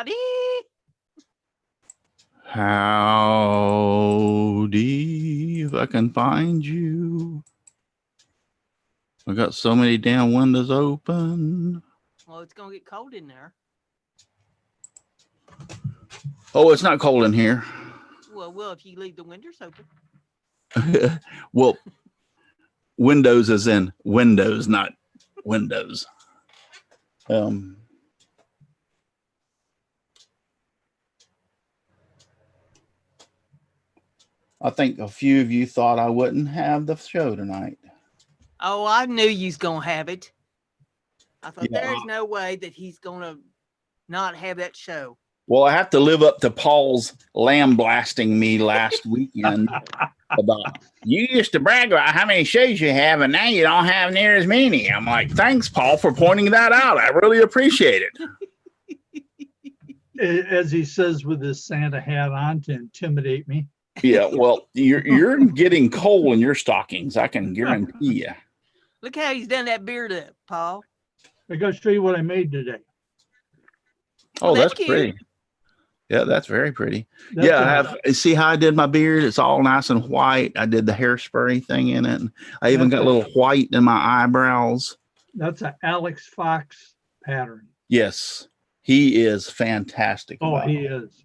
Howdy. Howdy, if I can find you. I got so many damn windows open. Well, it's going to get cold in there. Oh, it's not cold in here. Well, if you leave the windows open. Well, windows as in windows, not windows. I think a few of you thought I wouldn't have the show tonight. Oh, I knew you was going to have it. I thought there's no way that he's going to not have that show. Well, I have to live up to Paul's lamb blasting me last weekend about you used to brag about how many shows you have, and now you don't have near as many. I'm like, thanks, Paul, for pointing that out. I really appreciate it. As he says with his Santa hat on to intimidate me. Yeah, well, you're getting coal in your stockings. I can guarantee you. Look how he's done that beard up, Paul. I got to show you what I made today. Oh, that's pretty. Yeah, that's very pretty. That's I have. See how I did my beard? It's all nice and white. I did the hairspray thing in it. I even got a little white in my eyebrows. That's an Alex Fox pattern. Yes, he is fantastic. Oh, he is.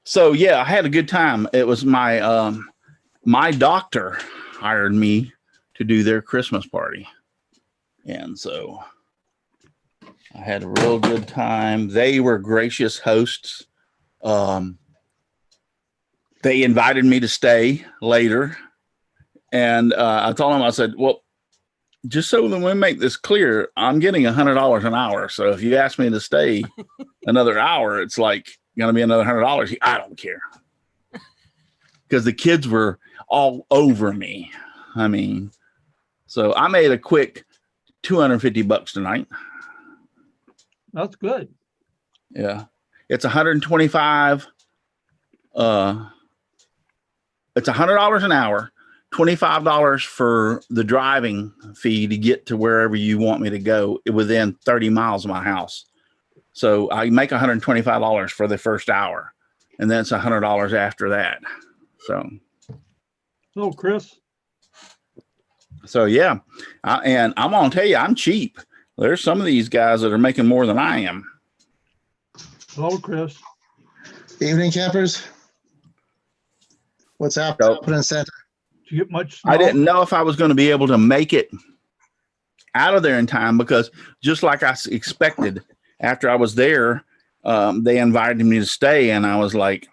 So yeah, I had a good time. It was my my doctor hired me to do their Christmas party, and so I had a real good time. They were gracious hosts. They invited me to stay later, and I told them, I said, well, just so that we make this clear, I'm getting $100 an hour. So if you ask me to stay another hour, it's like going to be another $100. I don't care, because the kids were all over me. I mean, so I made a quick $250 tonight. That's good. Yeah, it's 125. It's $100 an hour, $25 for the driving fee to get to wherever you want me to go within 30 miles of my house. So I make $125 for the first hour, and then it's $100 after that. So, Chris. So yeah, and I'm gonna tell you, I'm cheap. There's some of these guys that are making more than I am. Hello, Chris. Evening, campers. What's happening, Santa? Did you get much snow? I didn't know if I was going to be able to make it out of there in time, because just like I expected, after I was there, they invited me to stay, and I was like,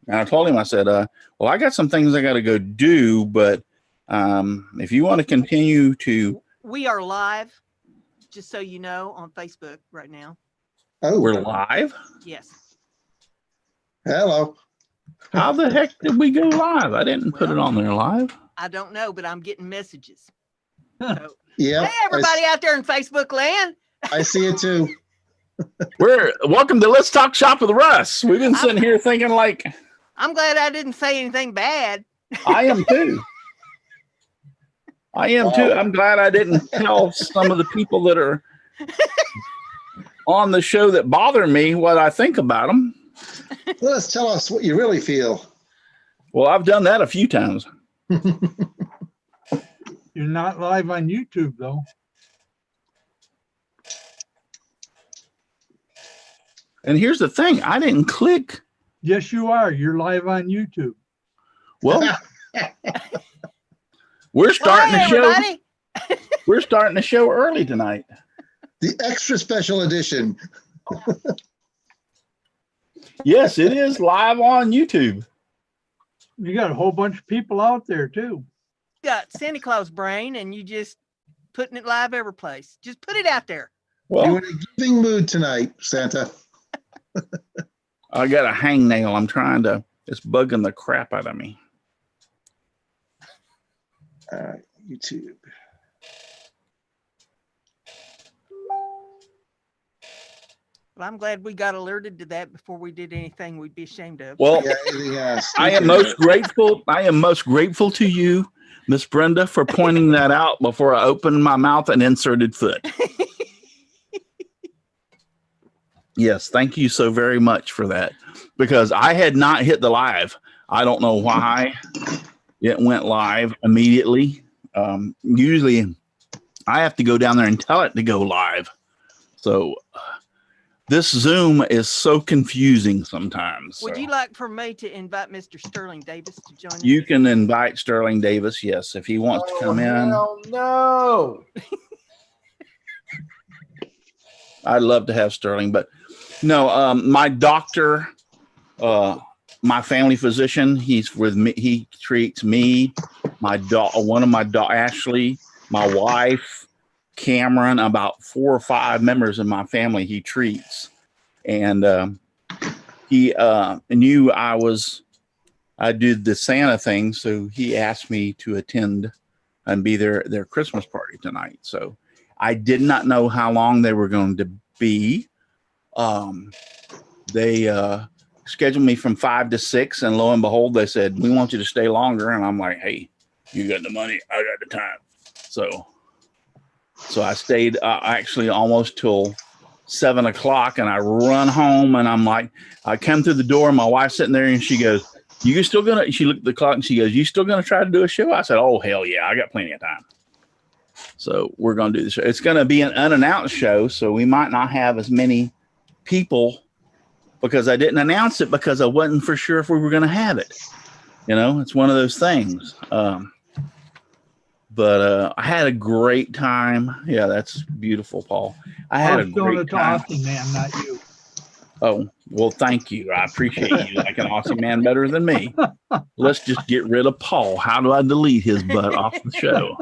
and I told him, I said, well, I got some things I got to go do, but if you want to continue to. We are live, just so you know, on Facebook right now. Oh, we're live? Yes. Hello. How the heck did we go live? I didn't put it on there live. I don't know, but I'm getting messages. So, yeah. Hey, everybody out there in Facebook land. I see it too. We're welcome to Let's Talk Shop with Russ. We've been sitting here thinking like. I'm glad I didn't say anything bad. I am too. I am too. I'm glad I didn't tell some of the people that are on the show that bother me what I think about them. Let us tell us what you really feel. Well, I've done that a few times. You're not live on YouTube, though. And here's the thing. I didn't click. Yes, you are. You're live on YouTube. Well, we're starting the show. We're starting the show early tonight. The extra special edition. Yes, it is live on YouTube. You got a whole bunch of people out there too. You got Santa Claus brain, and you just putting it live every place. Just put it out there. Well, you're in a giving mood tonight, Santa. I got a hangnail. I'm trying to. It's bugging the crap out of me. YouTube. Well, I'm glad we got alerted to that before we did anything we'd be ashamed of. Well, I am most grateful. I am most grateful to you, Miss Brenda, for pointing that out before I opened my mouth and inserted foot. Yes, thank you so very much for that, because I had not hit the live. I don't know why it went live immediately. Usually I have to go down there and tell it to go live. So this Zoom is so confusing sometimes. Would So you like for me to invite Mr. Sterling Davis to join you us? can invite Sterling Davis, yes, if he wants to come in. Hell no. I'd love to have Sterling, but no, my doctor, my family physician, he's with me. He treats me, one of my Ashley, my wife, Cameron, about 4 or 5 members of my family he treats. And he knew I did the Santa thing, so he asked me to attend and be their Christmas party tonight. So I did not know how long they were going to be. They scheduled me from 5 to 6, and lo and behold, they said, we want you to stay longer. And I'm like, hey, you got the money, I got the time. So I stayed actually almost till 7 o'clock, and I run home, and I'm like, I come through the door, and my wife's sitting there, and she goes, you still gonna, she looked at the clock and she goes, you still gonna try to do a show? I said, oh, hell yeah, I got plenty of time. So we're going to do the show. It's going to be an unannounced show, so we might not have as many people because I didn't announce it because I wasn't for sure if we were going to have it. You know, it's one of those things. But I had a great time. Yeah, that's beautiful, Paul. I had a great time. Aussie man, not you. Oh, well, thank you. I appreciate you like an Aussie man better than me. Let's just get rid of Paul. How do I delete his butt off the show?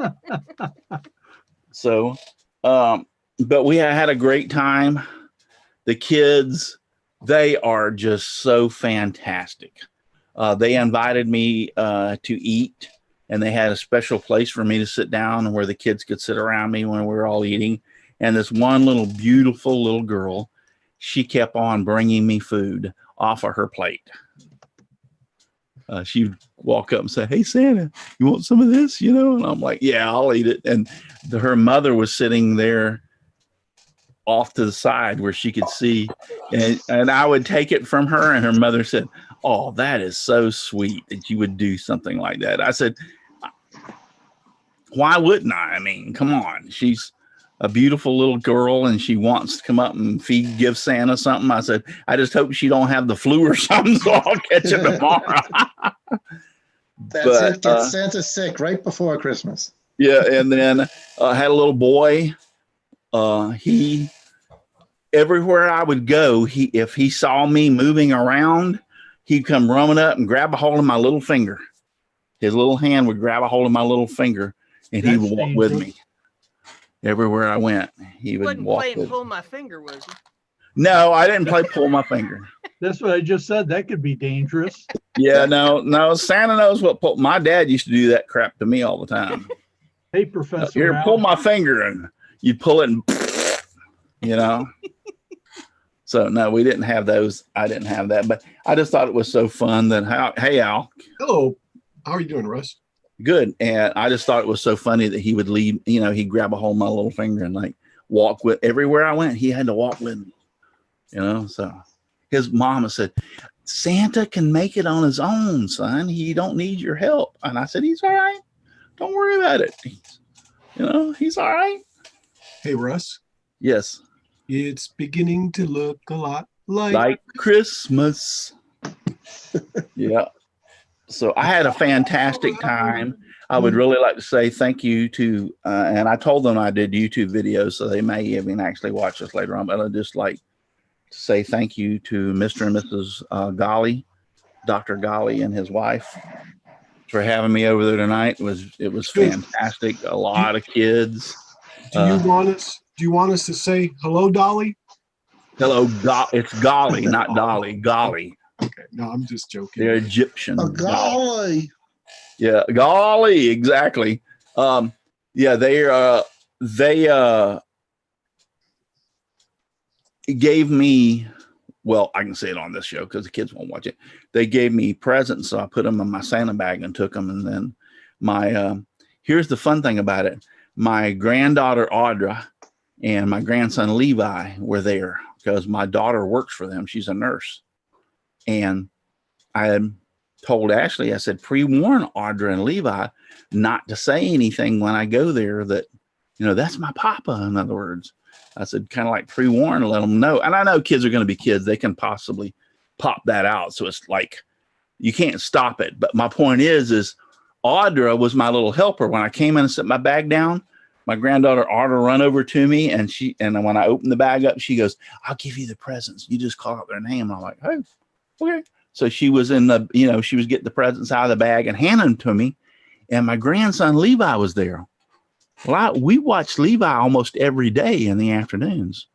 So, but we had a great time. The kids, they are just so fantastic. They invited me to eat, and they had a special place for me to sit down where the kids could sit around me when we were all eating. And this one little beautiful little girl, she kept on bringing me food off of her plate. She'd walk up and say, hey, Santa, you want some of this? You know, and I'm like, yeah, I'll eat it. And her mother was sitting there off to the side where she could see. And I would take it from her. And her mother said, oh, that is so sweet that you would do something like that. I said, why wouldn't I? I mean, come on. She's a beautiful little girl and she wants to come up and give Santa something. I said, I just hope she don't have the flu or something, so I'll catch it tomorrow. It. Get Santa sick right before Christmas. Yeah. And then I had a little boy. He, everywhere I would go, if he saw me moving around, he'd come running up and grab a hold of my little finger. His little hand would grab a hold of my little finger and he would walk with me. Everywhere I went, he would walk with me. Pull my finger, was he? No, I didn't play pull my finger. That's what I just said. That could be dangerous. Yeah, no. Santa knows what pull. My dad used to do that crap to me all the time. Hey, Professor. Here, pull my finger, and you'd pull it, and you know. So no, we didn't have those. I didn't have that, but I just thought it was so fun that hey, Al. Hello. How are you doing, Russ? Good. And I just thought it was so funny that he would leave, you know, he'd grab a hold of my little finger and like walk with everywhere I went. He had to walk with me, you know. So his mama said, Santa can make it on his own, son. He don't need your help. And I said, he's all right. Don't worry about it. He's all right. Hey, Russ. Yes. It's beginning to look a lot like Christmas. Yeah. So I had a fantastic time. I would really like to say thank you to, and I told them I did YouTube videos, so they may even actually watch us later on, but I'd just like to say thank you to Mr. and Mrs. Golly, Dr. Golly and his wife for having me over there tonight. It was fantastic. A lot of kids. Do you want us to say hello, Dolly? Hello, it's Golly, not Dolly, Golly. Okay, no, I'm just joking. They're Egyptian. Oh, golly. Yeah, golly, exactly. Yeah, they gave me, well, I can say it on this show because the kids won't watch it. They gave me presents, so I put them in my Santa bag and took them. And then here's the fun thing about it. My granddaughter, Audra, and my grandson, Levi, were there because my daughter works for them. She's a nurse. And I had told Ashley, I said, pre-warn Audra and Levi not to say anything when I go there that, that's my papa. In other words, I said, kind of like pre-warn, let them know. And I know kids are going to be kids. They can possibly pop that out. So it's like, you can't stop it. But my point is Audra was my little helper. When I came in and set my bag down, my granddaughter Audra run over to me, and when I opened the bag up, she goes, "I'll give you the presents. You just call out their name." And I'm like, "Oh, okay." So she was she was getting the presents out of the bag and handing them to me. And my grandson Levi was there. Well, we watched Levi almost every day in the afternoons.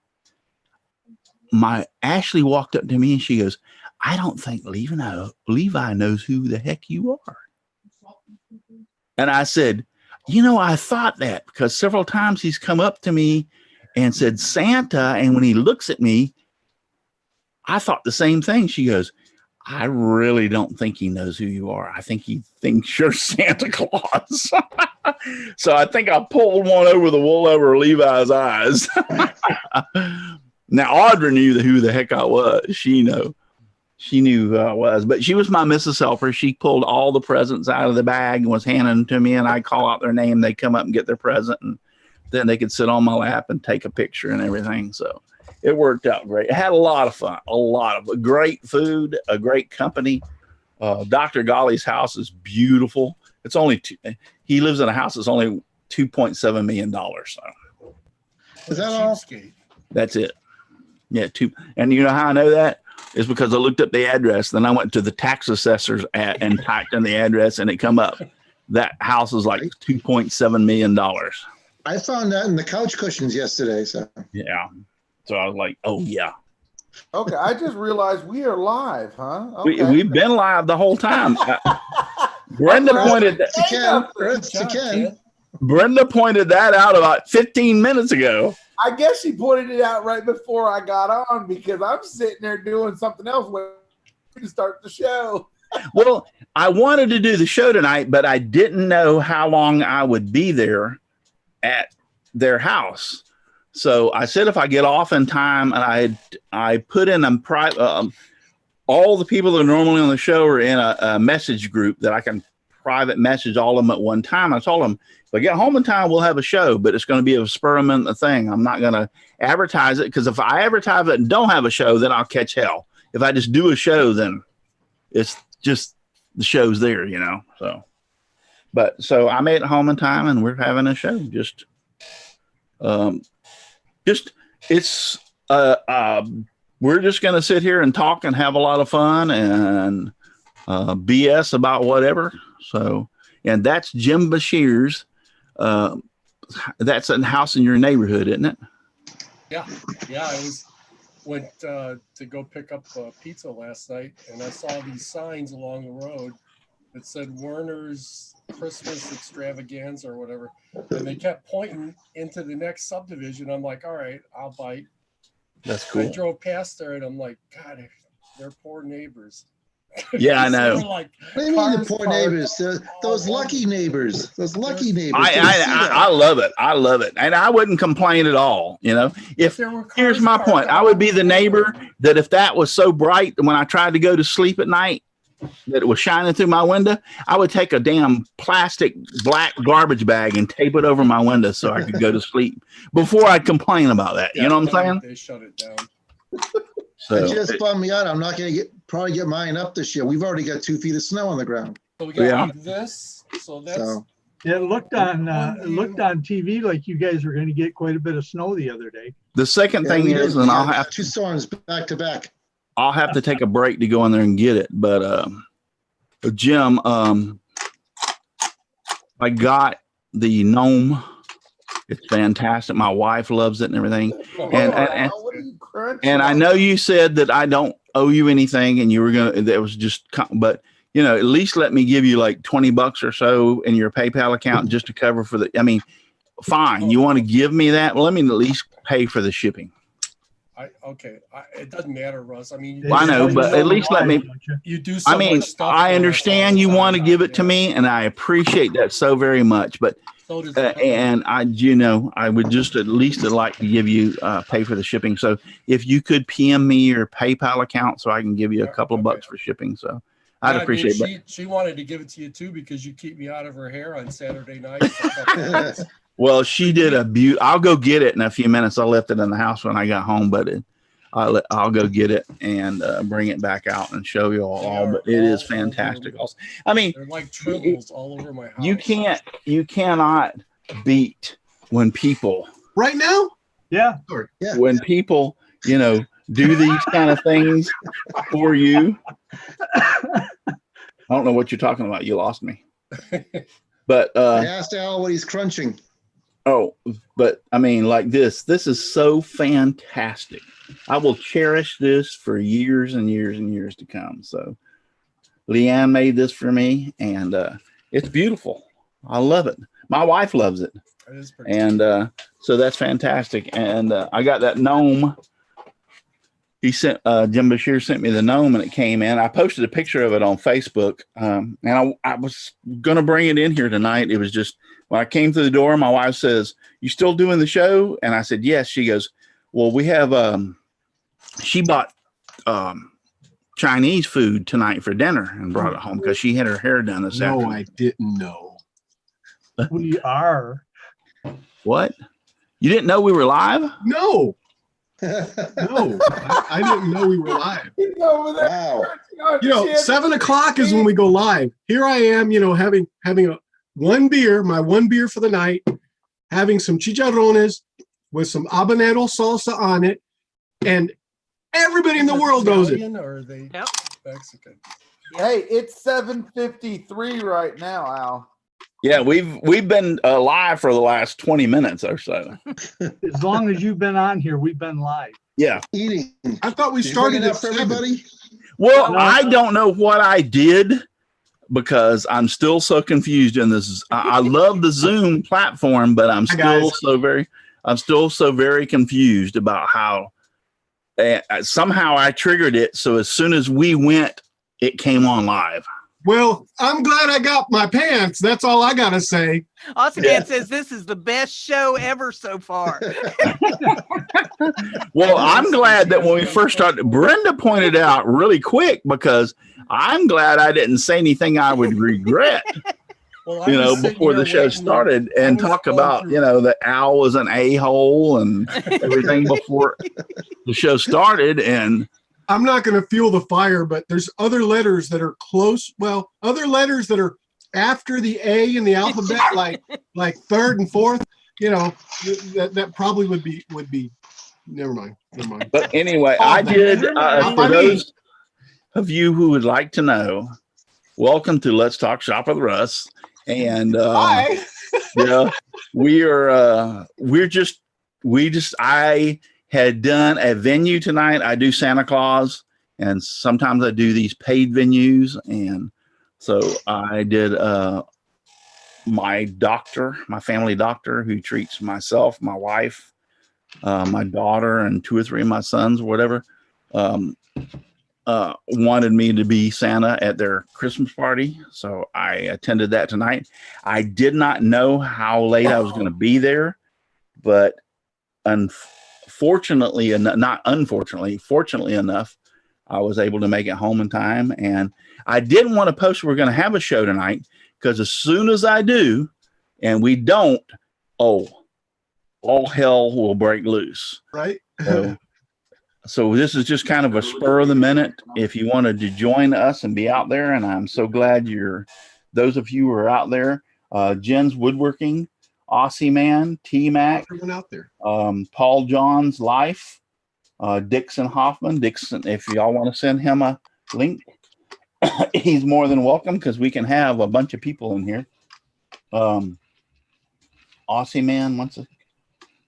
My Ashley walked up to me and she goes, "I don't think Levi knows who the heck you are." And I said, I thought that, because several times he's come up to me and said Santa. And when he looks at me, I thought the same thing. She goes, "I really don't think he knows who you are. I think he thinks you're Santa Claus." So I think I pulled one over the wool over Levi's eyes. Now, Audra knew who the heck I was. She knew who I was, but she was my Mrs. Helper. She pulled all the presents out of the bag and was handing them to me, and I call out their name. They come up and get their present, and then they could sit on my lap and take a picture and everything. So it worked out great. It had a lot of fun, a lot of great food, a great company. Dr. Golly's house is beautiful. It's only he lives in a house that's only $2.7 million. So Is that all? that's it. Yeah, and you know how I know that? Is because I looked up the address. Then I went to the tax assessor's and typed in the address, and it come up. That house is like $2.7 million. I found that in the couch cushions yesterday. So Yeah. So I was like, oh yeah. Okay, I just realized we are live, huh? Okay. We've been live the whole time. Brenda pointed Brenda pointed that out about 15 minutes ago. I guess she pointed it out right before I got on, because I'm sitting there doing something else waiting to start the show. Well, I wanted to do the show tonight, but I didn't know how long I would be there at their house. So I said if I get off in time, and I put in all the people that are normally on the show are in a message group that I can private message all of them at one time. I told them, if I get home in time, we'll have a show, but it's going to be a spur of the moment thing. I'm not going to advertise it, because if I advertise it and don't have a show, then I'll catch hell. If I just do a show, then it's just the show's there, So I made it home in time, and we're having a show. We're just going to sit here and talk and have a lot of fun and BS about whatever. So, and that's Jim Bashir's. That's a house in your neighborhood, isn't it? Yeah. I went to go pick up pizza last night, and I saw these signs along the road that said Werner's Christmas Extravaganza or whatever, and they kept pointing into the next subdivision. I'm like, all right, I'll bite. That's cool. I drove past there, and I'm like, God, they're poor neighbors. Yeah, I know. what do you mean the poor neighbors? Those lucky neighbors. Those lucky neighbors. I love it. I love it. And I wouldn't complain at all. Here's my point. I would be the neighbor that if that was so bright when I tried to go to sleep at night that it was shining through my window, I would take a damn plastic black garbage bag and tape it over my window so I could go to sleep before I'd complain about that. You know what I'm saying? They shut it down. So It just bummed me out. I'm not going to probably get mine up this year. We've already got 2 feet of snow on the ground. So we got this. So that's It looked on TV like you guys were going to get quite a bit of snow the other day. the second thing we is, did. and We I'll had have 2 storms back to back. I'll have to take a break to go in there and get it. But Jim, I got the gnome. It's fantastic. My wife loves it and everything. And I know you said that I don't owe you anything, and you were that was just, but at least let me give you like $20 or so in your PayPal account just to cover for fine. You want to give me that? Well, let me at least pay for the shipping. It doesn't matter, Russ. I mean, Well, I know, but at least let me. you do so I mean, much stuff. I for us understand all the you want to time. give it to Yeah. me, and I appreciate that so very much. But So does and I would just at least like to give you pay for the shipping. So if you could PM me your PayPal account, so I can give you a couple of bucks for shipping. So I'd appreciate it. She wanted to give it to you too because you keep me out of her hair on Saturday night. For a couple hours. Well, she did a I'll go get it in a few minutes. I left it in the house when I got home, but I'll go get it and bring it back out and show you all. But it is fantastic. Also, I mean, they're like tribbles all over my house. You cannot beat when people right now. Yeah. When people, do these kind of things for you. I don't know what you're talking about. You lost me. But I asked Al what he's crunching. Oh, but I mean, like this is so fantastic. I will cherish this for years and years and years to come. So Leanne made this for me, and it's beautiful. I love it. My wife loves it. It is pretty And so that's fantastic. And I got that gnome. He sent Jim Bashir sent me the gnome, and it came in. I posted a picture of it on Facebook, and I was going to bring it in here tonight. It was just when I came through the door, my wife says, "You still doing the show?" And I said, "Yes." She goes, "Well, we have." She bought Chinese food tonight for dinner and brought it home because she had her hair done this afternoon. No, I didn't know. We are. What? You didn't know we were live? No. No, I didn't know we were live. He's over there. Wow. 7 o'clock is when we go live. Here I am, having one beer for the night, having some chicharrones with some habanero salsa on it, and everybody in the world knows it. Or are they Mexican? Hey, it's 7:53 right now, Al. Yeah, we've been live for the last 20 minutes or so. As long as you've been on here, we've been live. Yeah. Eating. I thought we Did you started bring it at up for 7. everybody? Well, No. I don't know what I did because I'm still so confused in this. I love the Zoom platform, but I'm still so very confused about how somehow I triggered it. So as soon as we went, it came on live. Well, I'm glad I got my pants. That's all I gotta say. Austin Man says this is the best show ever so far. Well, I'm glad that when we first started, Brenda pointed out really quick because I'm glad I didn't say anything I would regret. Well, I was sitting Before the here show waiting. started I and was talk going about, through- that Al was an a-hole and everything before the show started. And I'm not gonna fuel the fire, but there's other letters that are close. Well, other letters that are after the A in the alphabet, like third and fourth. That probably would be. Never mind. but anyway, Oh, I did, for I mean- those of you who would like to know, welcome to Let's Talk Shop with Russ. And Hi. I had done a venue tonight. I do Santa Claus, and sometimes I do these paid venues. And so I did my family doctor who treats myself, my wife, my daughter, and 2 or 3 of my sons, or whatever, wanted me to be Santa at their Christmas party. So I attended that tonight. I did not know how late I was going to be there, but fortunately enough, I was able to make it home in time. And I didn't want to post we're going to have a show tonight because as soon as I do, and we don't, all hell will break loose. Right. So this is just kind of a spur of the minute. If you wanted to join us and be out there, and I'm so glad those of you who are out there, Jen's Woodworking, Aussie Man, T-Mac, Everyone out there. Paul John's Life, Dixon Hoffman. Dixon, if y'all want to send him a link, he's more than welcome because we can have a bunch of people in here. Aussie Man,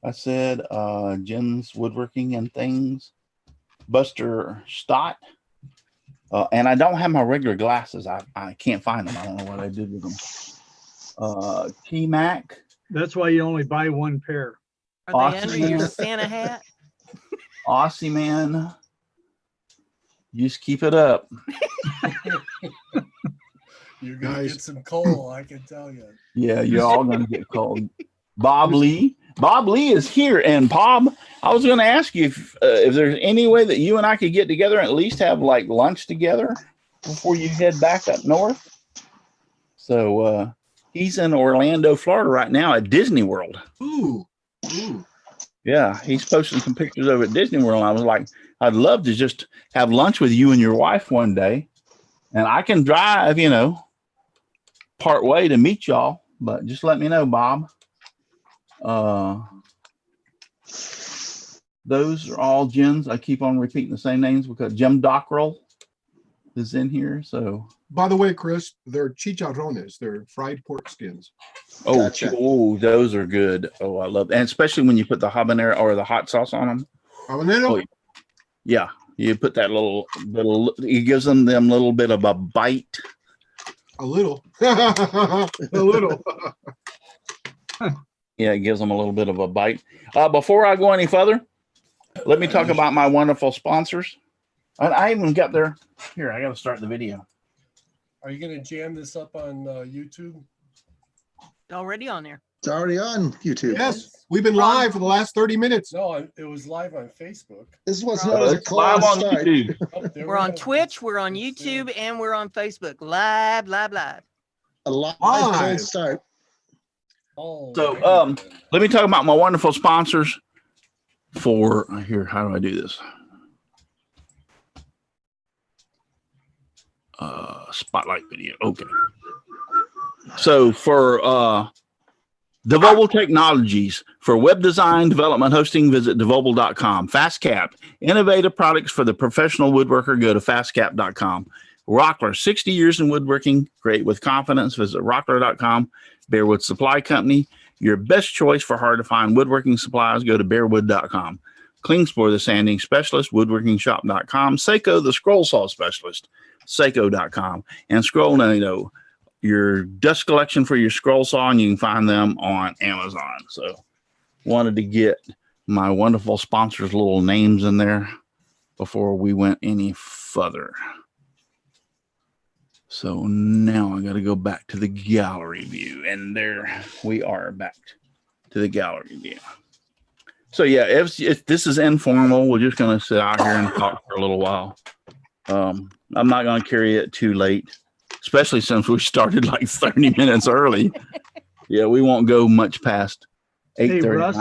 I said, Jen's Woodworking and Things, Buster Stott, and I don't have my regular glasses. I can't find them. I don't know what I did with them. T-Mac. That's why you only buy one pair. Are they Austin. under your Santa hat? Aussie man, you just keep it up. You're gonna Guys. get some coal, I can tell you. Yeah, you're all gonna get cold. Bob Lee is here, and Bob, I was going to ask you if there's any way that you and I could get together and at least have like lunch together before you head back up north. So he's in Orlando, Florida right now at Disney World. Ooh. Yeah, he's posting some pictures over at Disney World. I was like, I'd love to just have lunch with you and your wife one day, and I can drive, part way to meet y'all. But just let me know, Bob. Those are all Jim's. I keep on repeating the same names because Jim Dockrell is in here. So, By the way, Chris, they're chicharrones. They're fried pork skins. Gotcha. Those are good. Oh, I love, and especially when you put the habanero or the hot sauce on them. Habanero? Oh, yeah, you put that little, it gives them little bit of a bite. A little. A little. Yeah, it gives them a little bit of a bite. Before I go any further, let me talk about my wonderful sponsors. I even got there. Here, I got to start the video. Are you gonna jam this up on YouTube? It's already on there. It's already on YouTube. Yes, we've been live for the last 30 minutes. No, it was live on Facebook. This is what's known as a It's live closed on start. YouTube. Oh, there We're we on go. Twitch, we're on YouTube, and we're on Facebook. Live. A live Live. cold start. Oh, So, man. let me talk about my wonderful sponsors for here. How do I do this? Spotlight video. Okay. So for Devobal Technologies, for web design, development, hosting, visit devobal.com. FastCap, innovative products for the professional woodworker. Go to fastcap.com. Rockler, 60 years in woodworking. Great with confidence. Visit rockler.com. Bearwood Supply Company, your best choice for hard to find woodworking supplies. Go to bearwood.com. Klingspor, the sanding specialist, woodworkingshop.com. Seiko, the scroll saw specialist, seiko.com. And Scroll Nano, your dust collection for your scroll saw, and you can find them on Amazon. So wanted to get my wonderful sponsors' little names in there before we went any further. So now I got to go back to the gallery view, and there we are back to the gallery view. So yeah, if this is informal, we're just going to sit out here and talk for a little while. I'm not going to carry it too late, especially since we started like 30 minutes early. Yeah, we won't go much past 8:30. Hey, Russ,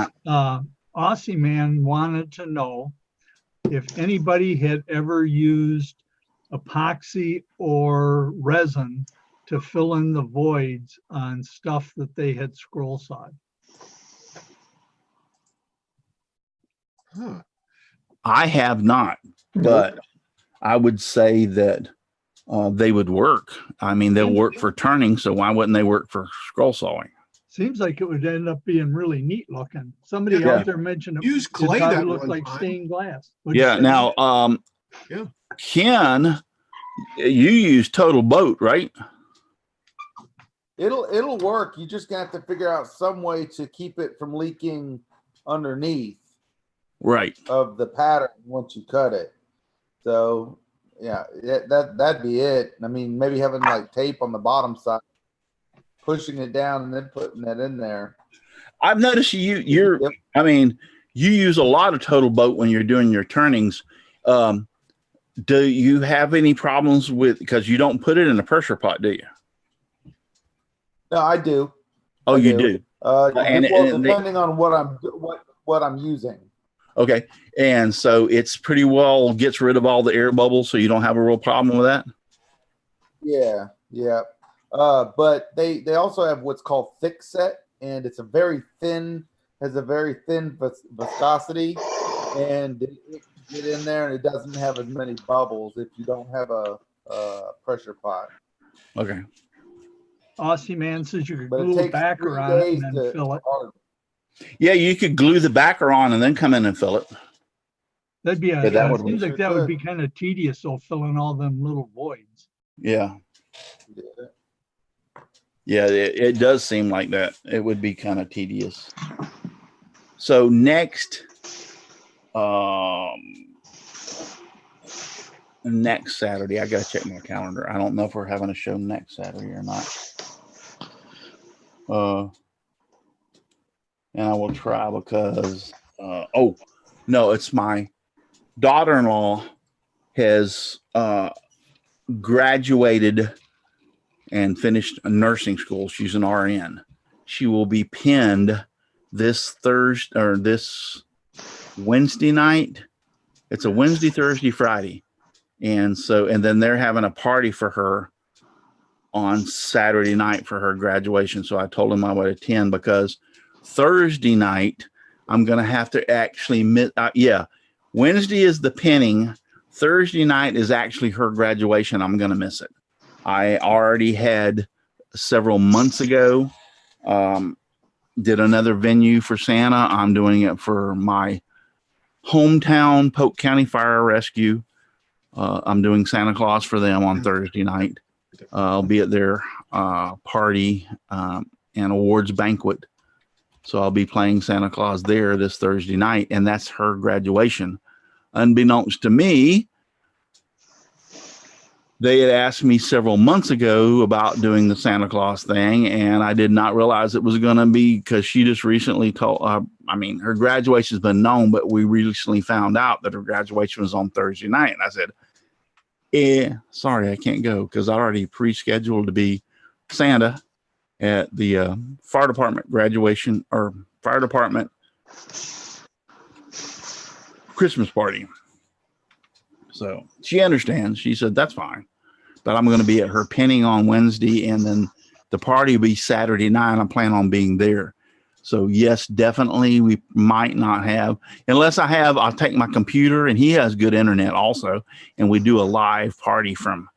Aussie Man wanted to know if anybody had ever used epoxy or resin to fill in the voids on stuff that they had scroll sawed. Huh. I have not, but I would say that they would work. I mean, they'll work for turning, so why wouldn't they work for scroll sawing? Seems like it would end up being really neat looking. Somebody Yeah. out there mentioned it Use clay probably that looked one like time. stained glass. What'd you Yeah. say? Now, Yeah. Ken, you use Total Boat, right? It'll work. You just have to figure out some way to keep it from leaking underneath Right. of the pattern once you cut it. So yeah, that'd be it. I mean, maybe having like tape on the bottom side, pushing it down and then putting it in there. I've noticed you're. Yep. I mean, you use a lot of Total Boat when you're doing your turnings. Do you have any problems with, because you don't put it in a pressure pot, do you? No, I do. Oh, I you do. do. Depending on what I'm using. Okay. And so it's pretty well gets rid of all the air bubbles, so you don't have a real problem with that. Yeah, yeah. But they also have what's called thick set, and it's a very thin, has a very thin viscosity, and it get in there and it doesn't have as many bubbles if you don't have a pressure pot. Okay. Aussie Man says you could But it glue a takes backer 3 on it days and then to fill it. harden. Yeah, you could glue the backer on and then come in and fill it. That'd be Yeah, that would seems work. like that would be kind of tedious, though, filling all them little voids. Yeah. Yeah. Yeah, it does seem like that. It would be kind of tedious. So next, next Saturday. I gotta check my calendar. I don't know if we're having a show next Saturday or not. And I will try because oh no, it's my daughter-in-law has graduated and finished nursing school. She's an RN. She will be pinned this Thursday or this Wednesday night. It's a Wednesday, Thursday, Friday. And then they're having a party for her on Saturday night for her graduation. So I told him I would attend because Thursday night, I'm going to have to actually Wednesday is the pinning. Thursday night is actually her graduation. I'm going to miss it. I already had several months ago, did another venue for Santa. I'm doing it for my hometown, Polk County Fire Rescue. I'm doing Santa Claus for them on Thursday night. I'll be at their party and awards banquet. So I'll be playing Santa Claus there this Thursday night, and that's her graduation. Unbeknownst to me, they had asked me several months ago about doing the Santa Claus thing, and I did not realize it was going to be because she just recently told, her graduation's been known, but we recently found out that her graduation was on Thursday night. And I said, sorry, I can't go because I already pre-scheduled to be Santa at the fire department graduation or fire department Christmas party. So she understands. She said, that's fine. But I'm going to be at her pinning on Wednesday, and then the party will be Saturday night. I'm planning on being there. So yes, definitely we might not have, unless I'll take my computer, and he has good internet also, and we do a live party from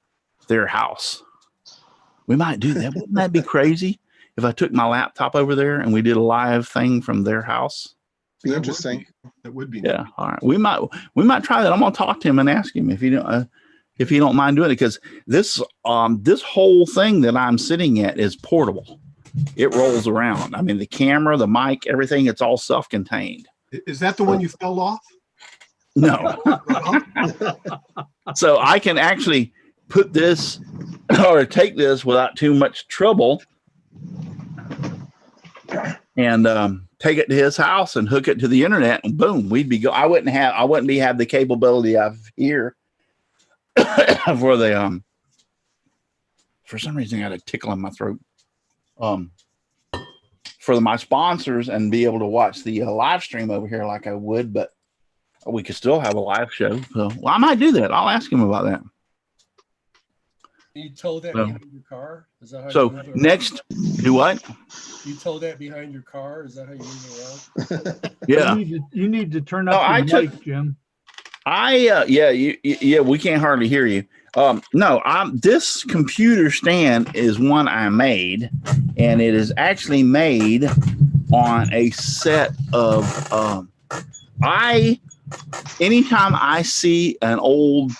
their house. We might do that. Wouldn't that be crazy if I took my laptop over there and we did a live thing from their house? Be interesting. That would be. Yeah. All right. We might try that. I'm going to talk to him and ask him if he don't mind doing it, because this whole thing that I'm sitting at is portable. It rolls around. I mean, the camera, the mic, everything, it's all self-contained. Is that the one you fell off? No. So I can actually put this or take this without too much trouble and take it to his house and hook it to the internet, and boom, I wouldn't have the capability of here for the for some reason I got a tickle in my throat for my sponsors and be able to watch the live stream over here like I would, but we could still have a live show. So I might do that. I'll ask him about that. You told that behind your car? Is that how so you next, do what? You told that behind your car? Is that how you move around? Yeah. You need to turn up your mic, Jim. We can't hardly hear you. This computer stand is one I made, and it is actually made on a set of anytime I see an old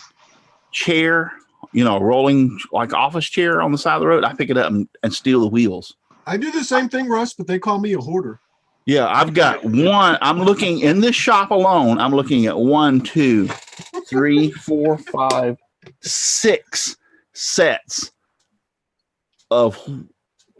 chair, rolling like office chair on the side of the road, I pick it up and steal the wheels. I do the same thing, Russ, but they call me a hoarder. Yeah, I've got one. I'm looking in this shop alone. I'm looking at 1, 2, 3, 4, 5, 6 sets of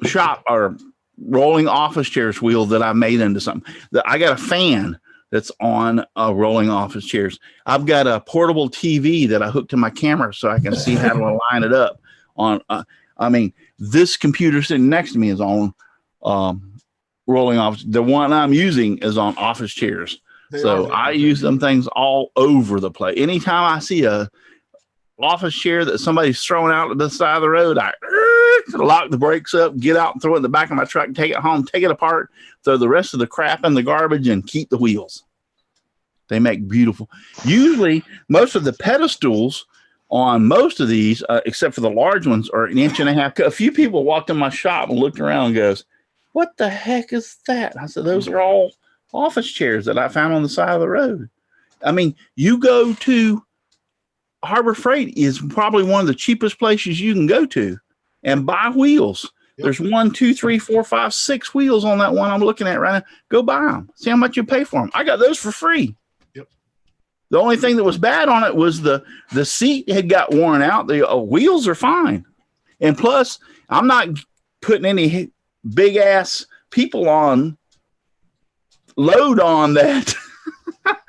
shop or rolling office chairs wheel that I made into something. I got a fan that's on rolling office chairs. I've got a portable TV that I hooked to my camera so I can see how to line it up on. This computer sitting next to me is on rolling office. The one I'm using is on office chairs. I use them things all over the place. Anytime I see a office chair that somebody's throwing out at the side of the road, I lock the brakes up, get out and throw it in the back of my truck, take it home, take it apart, throw the rest of the crap in the garbage, and keep the wheels. They make beautiful. Usually, most of the pedestals on most of these, except for the large ones, are 1.5 inches. A few people walked in my shop and looked around and goes, "What the heck is that?" I said, "Those are all office chairs that I found on the side of the road." I mean, you go to Harbor Freight is probably one of the cheapest places you can go to and buy wheels. Yep. There's 1, 2, 3, 4, 5, 6 wheels on that one I'm looking at right now. Go buy them. See how much you pay for them. I got those for free. Yep. The only thing that was bad on it was the seat had got worn out. The wheels are fine. And plus, I'm not putting any big ass people on load on that.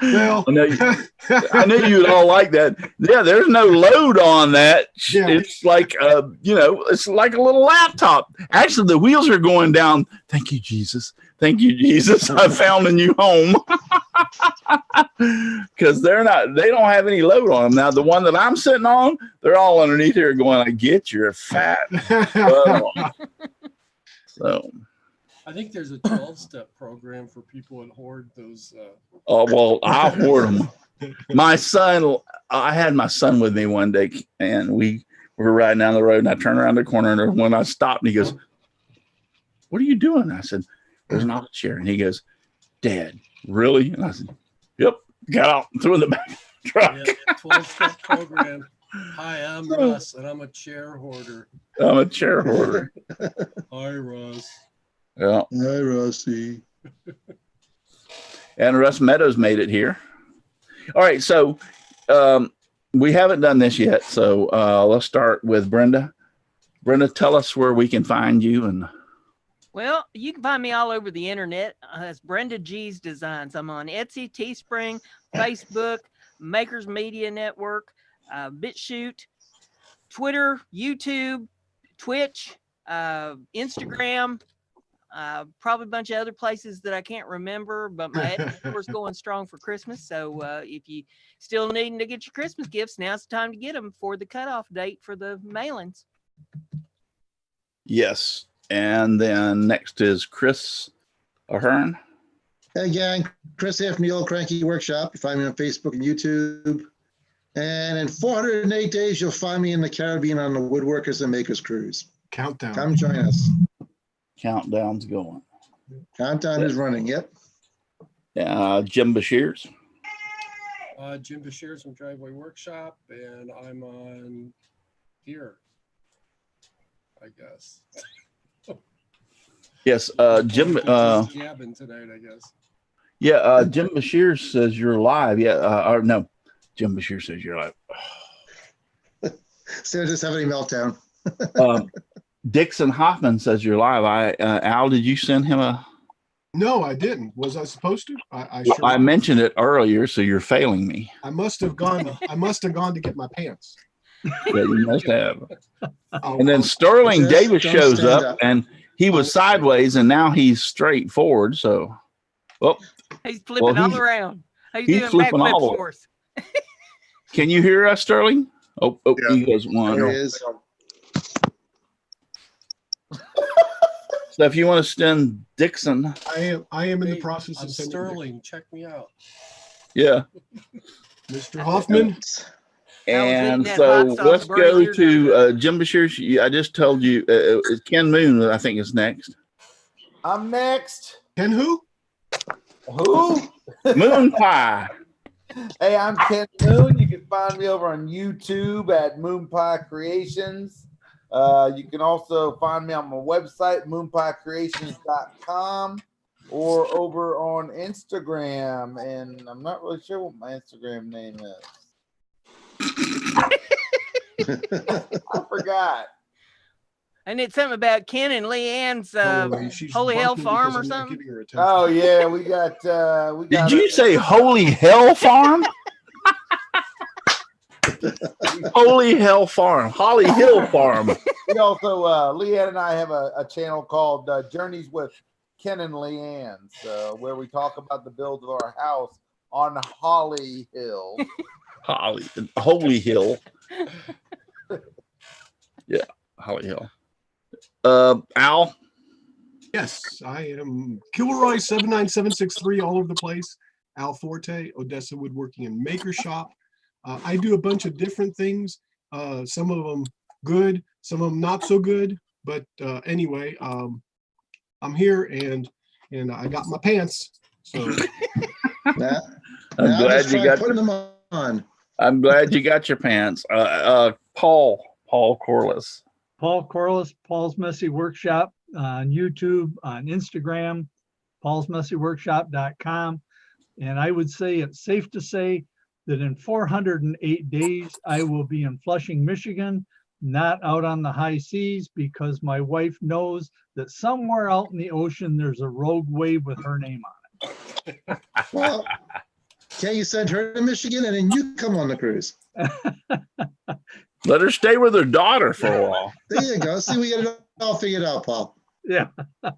Well, I knew you'd all like that. Yeah, there's no load on that. Yeah. It's like it's like a little laptop. Actually, the wheels are going down. Thank you, Jesus. Thank you, Jesus. I found a new home. Because they don't have any load on them. Now, the one that I'm sitting on, they're all underneath here going, I get your fat butt on. So I think there's a 12-step program for people that hoard those. oh well, I hoard them. My son, I had my son with me one day, and we were riding down the road, and I turned around the corner, and when I stopped, and he goes, "What are you doing?" I said, "There's an office chair," and he goes, "Dad, really?" And I said, "Yep." Got out and threw in the back of the truck. Yeah, 12-step program. Hi, I'm Russ, and I'm a chair hoarder. I'm a chair hoarder. Hi, Russ. Yeah. Hi, Rusty. And Russ Meadows made it here. All right, so we haven't done this yet, so let's start with Brenda. Brenda, tell us where we can find you. And Well, you can find me all over the internet as Brenda G's Designs. I'm on Etsy, Teespring, Facebook, Makers Media Network, BitChute, Twitter, YouTube, Twitch, Instagram, probably a bunch of other places that I can't remember, but my Etsy is going strong for Christmas. So if you still needing to get your Christmas gifts, now's the time to get them for the cutoff date for the mailings. yes. And then next is Chris Ahern. Hey, gang. Chris here from the Old Cranky Workshop. You find me on Facebook and YouTube. And in 408 days, you'll find me in the Caribbean on the Woodworkers and Makers Cruise. Countdown. Come join us. Countdown's going. Countdown is running. Yep. Jim Bashir's. Jim Bashir's from Driveway Workshop, and I'm on here, I guess. Yes, Jim. Gabbing tonight, I guess. Yeah, Jim Bashir says you're live. Yeah, or no, Jim Bashir says you're live. Sarah just having a meltdown. Dixon Hoffman says you're live. Al, did you send him a? No, I didn't. Was I supposed to? I Well, sure. I mentioned it earlier, so you're failing me. I must have gone. I must have gone to get my pants. Yeah, you must have. I'll- And then Sterling Just Davis don't shows stand up, up. and he was sideways, and now he's straight forward. So, well, He's flipping he's- all around. He's he's doing flipping backflip all the way. for us. can you hear us, Sterling? Oh, Yeah. he goes one. There he is. So if you want to send Dixon, I am in the Hey, process I'm of sending it. Sterling. Check me out. yeah. Mr. Hoffman. And eating that so hot sauce let's go burger. to Jim Bashir. I just told you, Ken Moon, I think, is next. I'm next. Ken who? Who? Moon Pie. Hey, I'm Ken Moon. You can find me over on YouTube at Moon Pie Creations. You can also find me on my website, moonpiecreations.com, or over on Instagram. And I'm not really sure what my Instagram name is. I forgot. And it's something about Ken and Leanne's She's Holy Hell barking Farm because or I'm not something. giving her attention. Oh yeah, we got. Did you say Holy Hell Farm? Holy Hell Farm. Holly Hill Farm. We also, Leanne and I have a channel called Journeys with Ken and Leanne, so where we talk about the build of our house on Holly Hill. Holy Hill. Yeah, Holly Hill. Al? Yes, I am Kilroy 79763 all over the place. Al Forte, Odessa Woodworking and Maker Shop. I do a bunch of different things. Some of them good, some of them not so good. But anyway, I'm here and I got my pants. So Now, I'm now glad just you try got putting them on. I'm glad you got your pants. Paul Corliss. Paul Corliss, Paul's Messy Workshop on YouTube, on Instagram, paulsmessyworkshop.com. And I would say it's safe to say that in 408 days, I will be in Flushing, Michigan, not out on the high seas, because my wife knows that somewhere out in the ocean, there's a rogue wave with her name on it. Well, can't you send her to Michigan and then you come on the cruise? Let her stay with her daughter for a while. There you go. See, we got it all figured out, Paul. Yeah. Thanks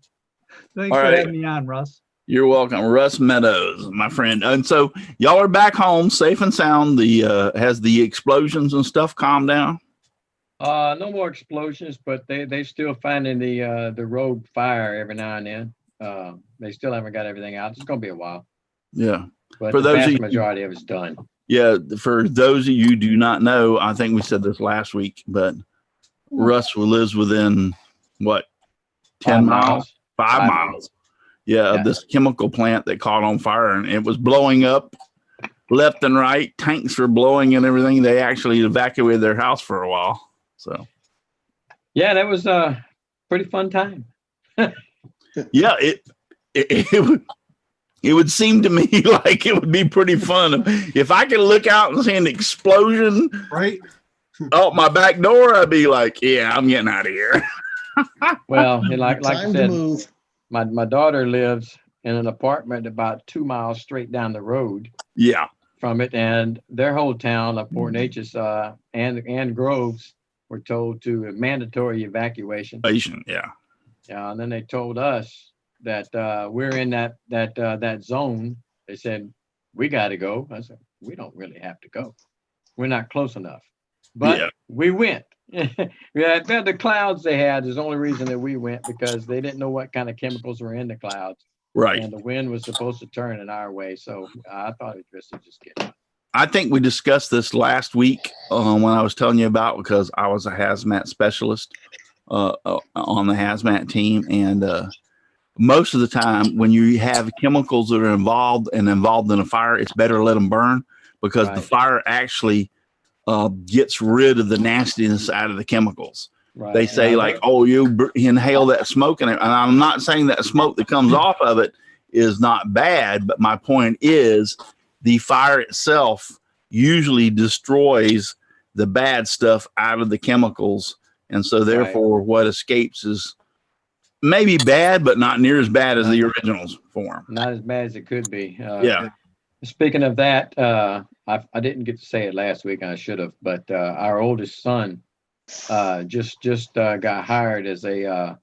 All for right. having me on, Russ. You're welcome, Russ Meadows, my friend. And so y'all are back home, safe and sound. The has the explosions and stuff calmed down? No more explosions, but they still finding the road fire every now and then. They still haven't got everything out. It's gonna be a while, Yeah. but For the those of vast you- majority of it's done. Yeah. For those of you who do not know, I think we said this last week, but Russ lives within what, 10 miles? 5 miles. Yeah, of this chemical plant that caught on fire, and it was blowing up left and right. Tanks were blowing and everything. They actually evacuated their house for a while. So Yeah, that was a pretty fun time. yeah, it would seem to me like it would be pretty fun if I could look out and see an explosion Right? out my back door. I'd be like, yeah, I'm getting out of here. Well, and like I Time to said, move. my daughter lives in an apartment about 2 miles straight down the road Yeah, from it, and their whole town of Port Neches and Groves were told to mandatory evacuation. yeah. And then they told us that we're in that zone. They said we got to go. I said we don't really have to go. We're not close enough, but we went. Yeah, the clouds they had is the only reason that we went, because they didn't know what kind of chemicals were in the clouds, Right. and the wind was supposed to turn in our way. So I thought it was just get. I think we discussed this last week when I was telling you about, because I was a hazmat specialist on the hazmat team. And most of the time when you have chemicals that are involved in a fire, it's better to let them burn, because the fire actually gets rid of the nastiness out of the chemicals. Right. They say oh, you inhale that smoke, and I'm not saying that smoke that comes off of it is not bad, but my point is the fire itself usually destroys the bad stuff out of the chemicals. And so therefore what escapes is maybe bad, but not near as bad as the originals form. Not as bad as it could be. Yeah. Speaking of that, I didn't get to say it last week, and I should have, but our oldest son just got hired as a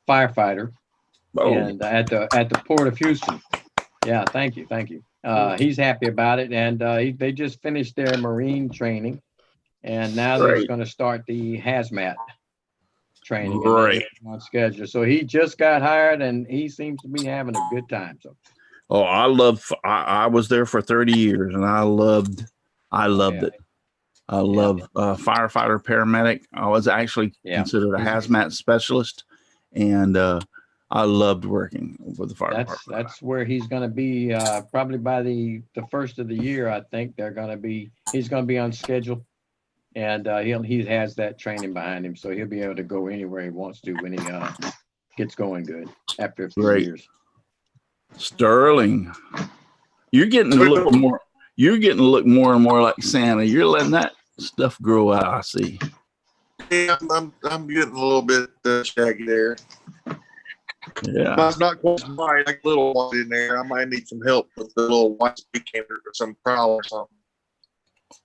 firefighter, and at the Port of Houston. Yeah, thank you. He's happy about it, and they just finished their Marine training, and now they're going to start the hazmat training on schedule. So he just got hired, and he seems to be having a good time. So. Oh, I was there for 30 years, and I loved it. I love firefighter, paramedic. I was actually considered a hazmat specialist, and I loved working with the fire department. That's where he's going to be probably by the first of the year. I think he's going to be on schedule, and he has that training behind him, so he'll be able to go anywhere he wants to when he gets going good after a few years. Sterling, you're getting to look more. You're getting to look more and more like Santa. You're letting that stuff grow out. I see. Yeah, I'm getting a little bit shaggy there. Yeah, mine's not quite white, like a little white in there. I might need some help with the little white speaking or some trowel or something.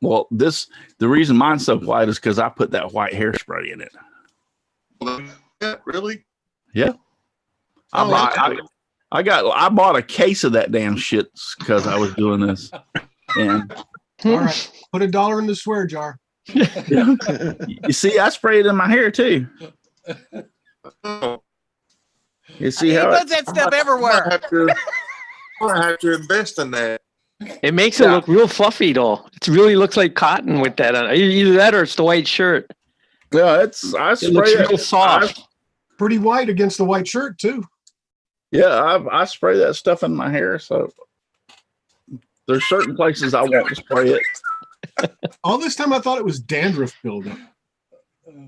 Well, the reason mine's so white is because I put that white hairspray in it. Really? Yeah. I bought a case of that damn shit because I was doing this. And all right, put $1 in the swear jar. You see, I spray it in my hair too. You see how he puts that stuff everywhere. I have to invest in that. It makes it look real fluffy, though. It really looks like cotton with that on. Either that or it's the white shirt. Yeah, I spray it real soft. Pretty white against the white shirt too. Yeah, I spray that stuff in my hair. So there's certain places I won't spray it. All this time I thought it was dandruff buildup.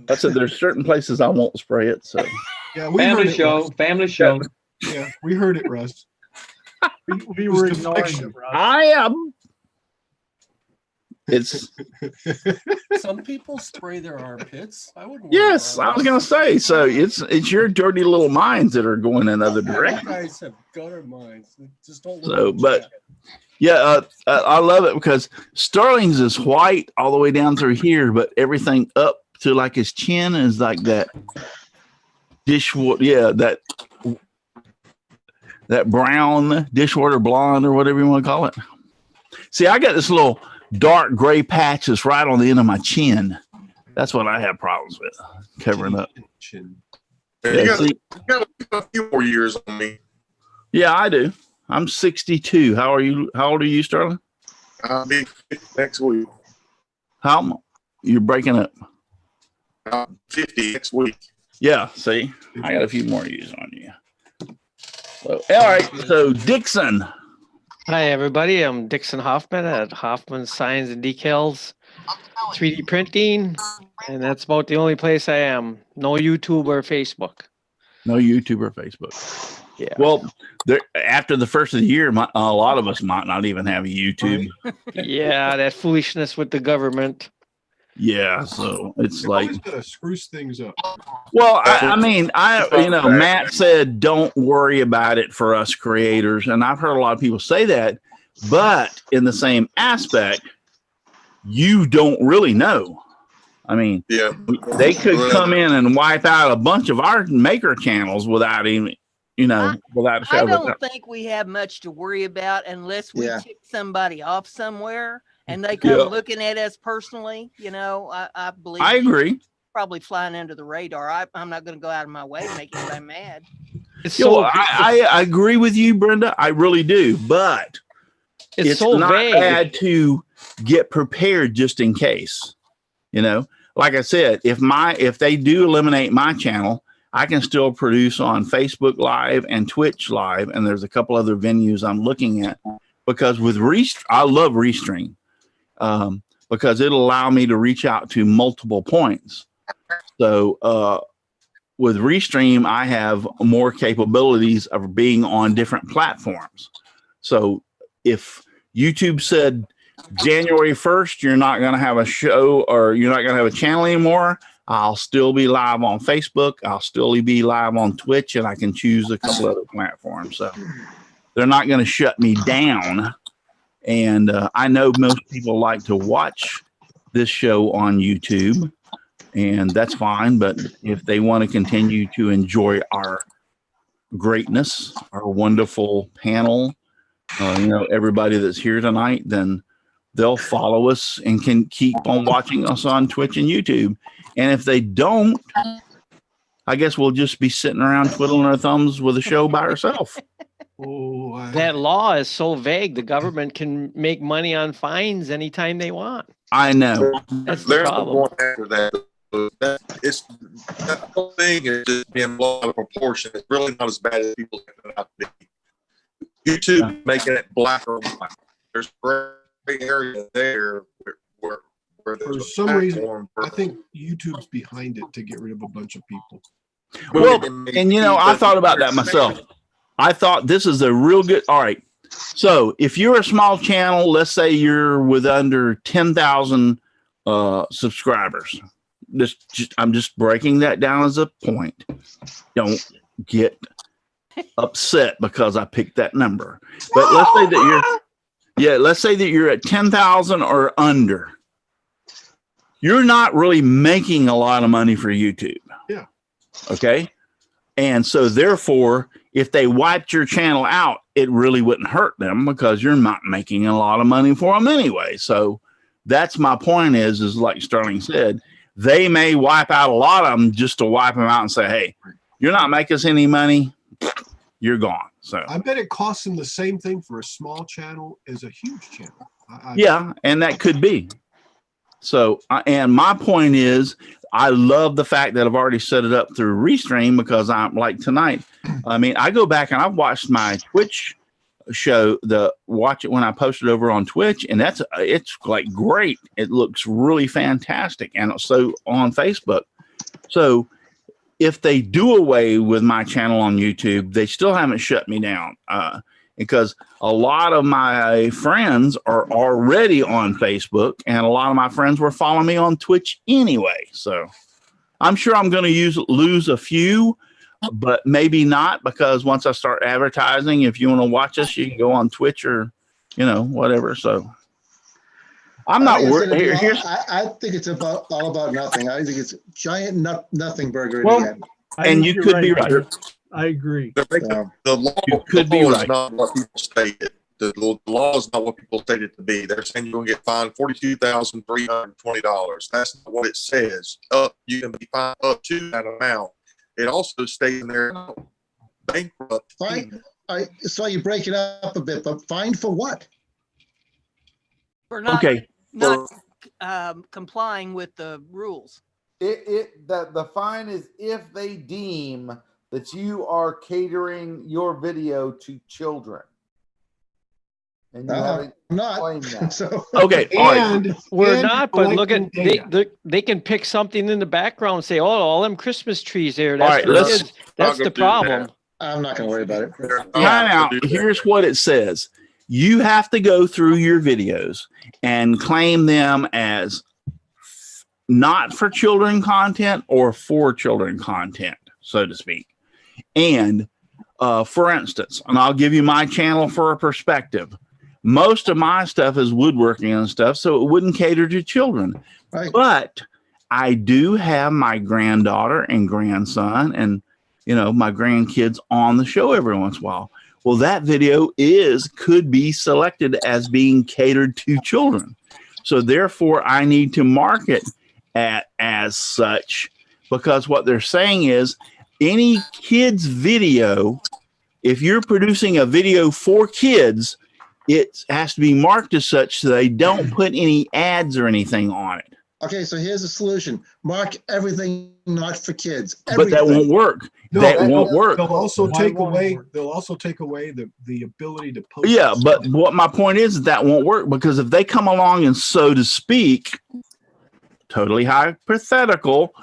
I said there's certain places I won't spray it. So yeah, we heard it, family show. Yeah, we heard it, Russ. We were ignoring it, Russ. I am. It's Some people spray their armpits. I wouldn't. worry yes, about I was it. gonna say. So it's your dirty little minds that are going in other You directions. guys have gutter minds. They just don't look So, at the but chat. yeah, I love it because Sterling's is white all the way down through here, but everything up to like his chin is like that dishwater. Yeah, that brown dishwater blonde or whatever you want to call it. See, I got this little dark gray patch that's right on the end of my chin. That's what I have problems with, covering up. Chin. Yeah, You got a few more years on me. yeah, I do. I'm 62. How are you? How old are you, Sterling? I'll be 50 next week. How? You're breaking up. 50 next week. Yeah, see, I got a few more years on you. So, all right. So, Dixon. Hi, everybody. I'm Dixon Hoffman at Hoffman Signs and Decals, 3D printing, and that's about the only place I am. No YouTube or Facebook. No YouTube or Facebook. Yeah. Well, after the first of the year, a lot of us might not even have a YouTube. Yeah, that foolishness with the government. Yeah, so it's They're like, always gonna screw things up. well, I mean, Matt said, don't worry about it for us creators. And I've heard a lot of people say that, but in the same aspect, you don't really know. I mean, Yeah, they could come in and wipe out a bunch of our maker channels without even, without a I shadow of a don't doubt. think we have much to worry about unless we Yeah. tick somebody off somewhere and they come Yeah. looking at us personally. I believe I agree. probably flying under the radar. I'm not going to go out of my way to make anybody mad. It's Yeah, so well, I agree with you, Brenda. I really do. But it's so not vague. bad to get prepared just in case. Like I said, if they do eliminate my channel, I can still produce on Facebook Live and Twitch Live, and there's a couple other venues I'm looking at because with I love Restream because it'll allow me to reach out to multiple points. So with Restream, I have more capabilities of being on different platforms. So if YouTube said January 1st, you're not going to have a show or you're not going to have a channel anymore, I'll still be live on Facebook. I'll still be live on Twitch, and I can choose a couple other platforms. So they're not going to shut me down. And I know most people like to watch this show on YouTube, and that's fine. But if they want to continue to enjoy our greatness, our wonderful panel, everybody that's here tonight, then they'll follow us and can keep on watching us on Twitch and YouTube. And if they don't, I guess we'll just be sitting around twiddling our thumbs with a show by ourselves. That law is so vague. The government can make money on fines anytime they want. I know. That's the They're problem. going after that. That whole thing is just being blown out of proportion. It's really not as bad as people make it out to be. YouTube making it black or white. There's gray area there where For there's some reason, I think YouTube's behind it to get rid of a bunch of people. Well, and I thought about that myself. I thought this is a real good. All right. So if you're a small channel, let's say you're with under 10,000 subscribers. I'm just breaking that down as a point. Don't get upset because I picked that number. But let's say that you're at 10,000 or under. You're not really making a lot of money for YouTube. Yeah. Okay. And so therefore, if they wiped your channel out, it really wouldn't hurt them because you're not making a lot of money for them anyway. So that's my point is like Sterling said, they may wipe out a lot of them just to wipe them out and say, hey, you're not making us any money. You're gone. So I bet it costs them the same thing for a small channel as a huge channel. Yeah, and that could be. So, and my point is, I love the fact that I've already set it up through Restream because I'm like tonight. I mean, I go back and I've watched my Twitch show, watch it when I posted over on Twitch, and it's like great. It looks really fantastic. And so on Facebook. So if they do away with my channel on YouTube, they still haven't shut me down. because a lot of my friends are already on Facebook, and a lot of my friends were following me on Twitch anyway. So I'm sure I'm going to lose a few, but maybe not, because once I start advertising, if you want to watch us, you can go on Twitch or, whatever. So I'm not worried. I think it's all about nothing. I think it's a giant nothing burger in Well, the end. And you could be right. I agree. The law, You could be is right. not what people stated. The law is not what people stated to be. They're saying you're going to get fined $42,320. That's not what it says. You can be fined up to that amount. It also states in there bankrupt. Fine. I saw you break it up a bit, but fined for what? For not, Okay. not complying with the rules. The fine is if they deem that you are catering your video to children. And you haven't claimed that. So Okay. And We're not, but look at collecting they can pick something in the background and say, "Oh, all them Christmas trees there." All That's right, for let's- kids. That's the problem. I'm not going to worry about it. Time out. Here's what it says. You have to go through your videos and claim them as not for children content or for children content, so to speak. And for instance, and I'll give you my channel for a perspective. Most of my stuff is woodworking and stuff, so it wouldn't cater to children. Right. But I do have my granddaughter and grandson and my grandkids on the show every once in a while. Well, that video could be selected as being catered to children. So therefore, I need to mark it as such, because what they're saying is any kids video, if you're producing a video for kids, it has to be marked as such so they don't put any ads or anything on it. Okay, so here's the solution. Mark everything not for kids. But that won't work. No, that won't work. They'll also Why take won't it away. work? They'll also take away the ability to post. Yeah, but what my point is that won't work, because if they come along and, so to speak, totally hypothetical,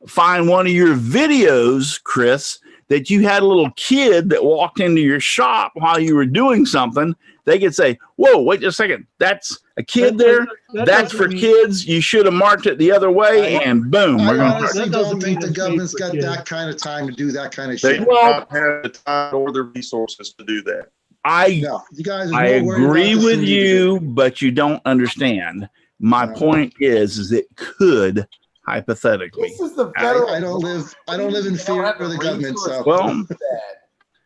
find one of your videos, Chris, that you had a little kid that walked into your shop while you were doing something, they could say, "Whoa, wait just a second. That's a kid there. That's for kids. You should have marked it the other way." And boom. I We're going honestly That don't doesn't think mean the it's made government's for got kids. that kind of time to do that kind of They shit. do not have the time or the resources to do that. No, you guys are I more worried agree about this with than you, but you don't understand. My point is it could hypothetically. This is the federal. I don't live in fear of the government. So Well,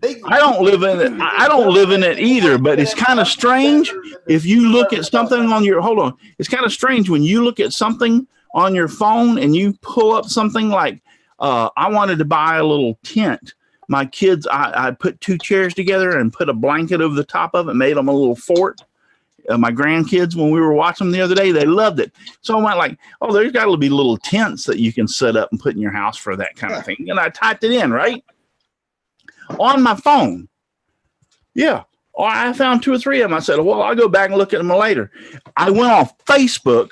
I don't live in it. I don't live in it either, but it's kind of strange if you look at something on your, hold on. It's kind of strange when you look at something on your phone and you pull up something like, I wanted to buy a little tent. My kids, I put 2 chairs together and put a blanket over the top of it, made them a little fort. My grandkids, when we were watching them the other day, they loved it. So I went like, oh, there's got to be little tents that you can set up and put in your house for that kind of thing. And I typed it in, right? On my phone. Yeah. Oh, I found 2 or 3 of them. I said, well, I'll go back and look at them later. I went on Facebook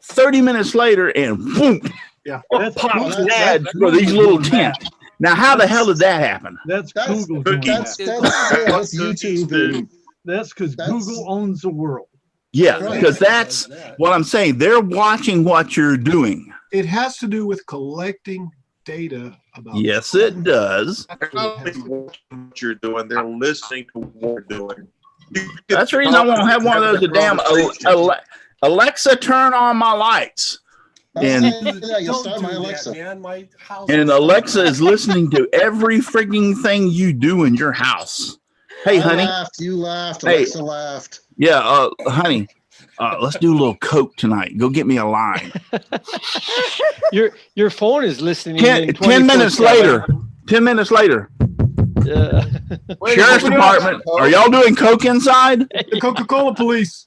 30 minutes later and boom, Yeah. pops ads for these little tents. Now, how the hell did that happen? That's That's Google doing that's that. that's YouTube. And That's because Google owns the world. Yeah, Right. because that's what I'm saying. They're watching what you're doing. It has to do with collecting data about. Yes, it does. They're not only watching what you're doing, they're listening to what you're doing. That's the reason I won't have one of those damn Alexa, turn on my lights. And yeah, you Don't start do my that, Alexa. man. My house and is- Alexa is listening to every freaking thing you do in your house. Hey, I honey. laughed. You laughed. Hey. Alexa laughed. Yeah, honey. Let's do a little Coke tonight. Go get me a line. Your phone is listening. 10 minutes later. 10 minutes later. Yeah. Sheriff's Department. Are y'all doing Coke inside? The Coca-Cola police.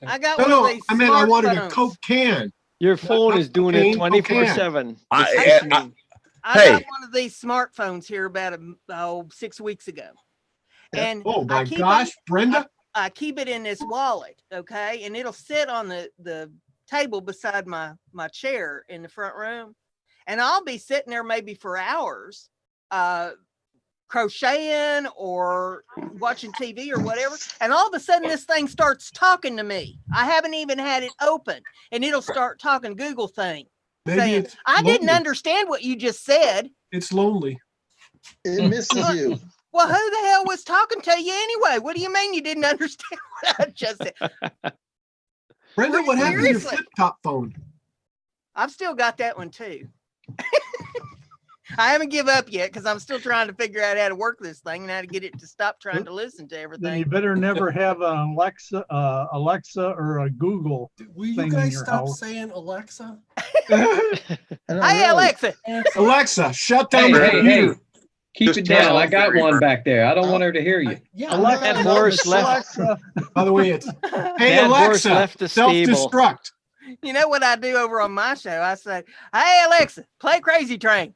I got No, one of these I meant I wanted a smartphones. Coke can. Your phone is doing it Cocaine, 24/7. I Hey. got one of these smartphones here about 6 weeks ago. And Oh I my keep gosh, it, Brenda. I keep it in this wallet, okay? And it'll sit on the table beside my chair in the front room. And I'll be sitting there maybe for hours crocheting or watching TV or whatever. And all of a sudden this thing starts talking to me. I haven't even had it open and it'll start talking Google thing. Maybe Saying, it's I didn't lonely. understand what you just said. It's lonely. It misses you. Well, who the hell was talking to you anyway? What do you mean you didn't understand what I just said? Brenda, what happened to your Seriously. flip top phone? I've still got that one too. I haven't give up yet because I'm still trying to figure out how to work this thing and how to get it to stop trying to listen to Then you everything. better never have an Alexa or a Google Will you thing in guys your stop house. saying Alexa? Hey, Alexa. Alexa, shut down the Hey, computer. Keep Just it down. tell I got her. one back there. I don't want her to hear you. Yeah, Alexa, That horse left. Alexa, By the way, it's hey That horse Alexa, left the stable. self-destruct. You know what I do over on my show? I say, hey, Alexa, play Crazy Train.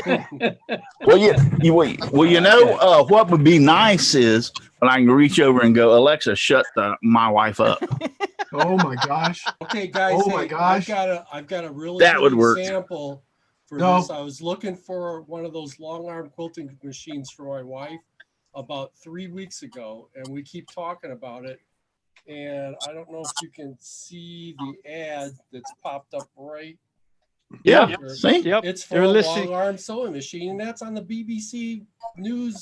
Well, you know, what would be nice is when I can reach over and go, Alexa, shut my wife up. Oh my gosh. Okay, guys. Oh my hey, gosh. I've got a really That good would work. example for No. this. I was looking for one of those long arm quilting machines for my wife about 3 weeks ago, and we keep talking about it. And I don't know if you can see the ad that's popped up right. Yeah. here. See? Yep. It's for They're a listening. long arm sewing machine, and that's on the BBC News.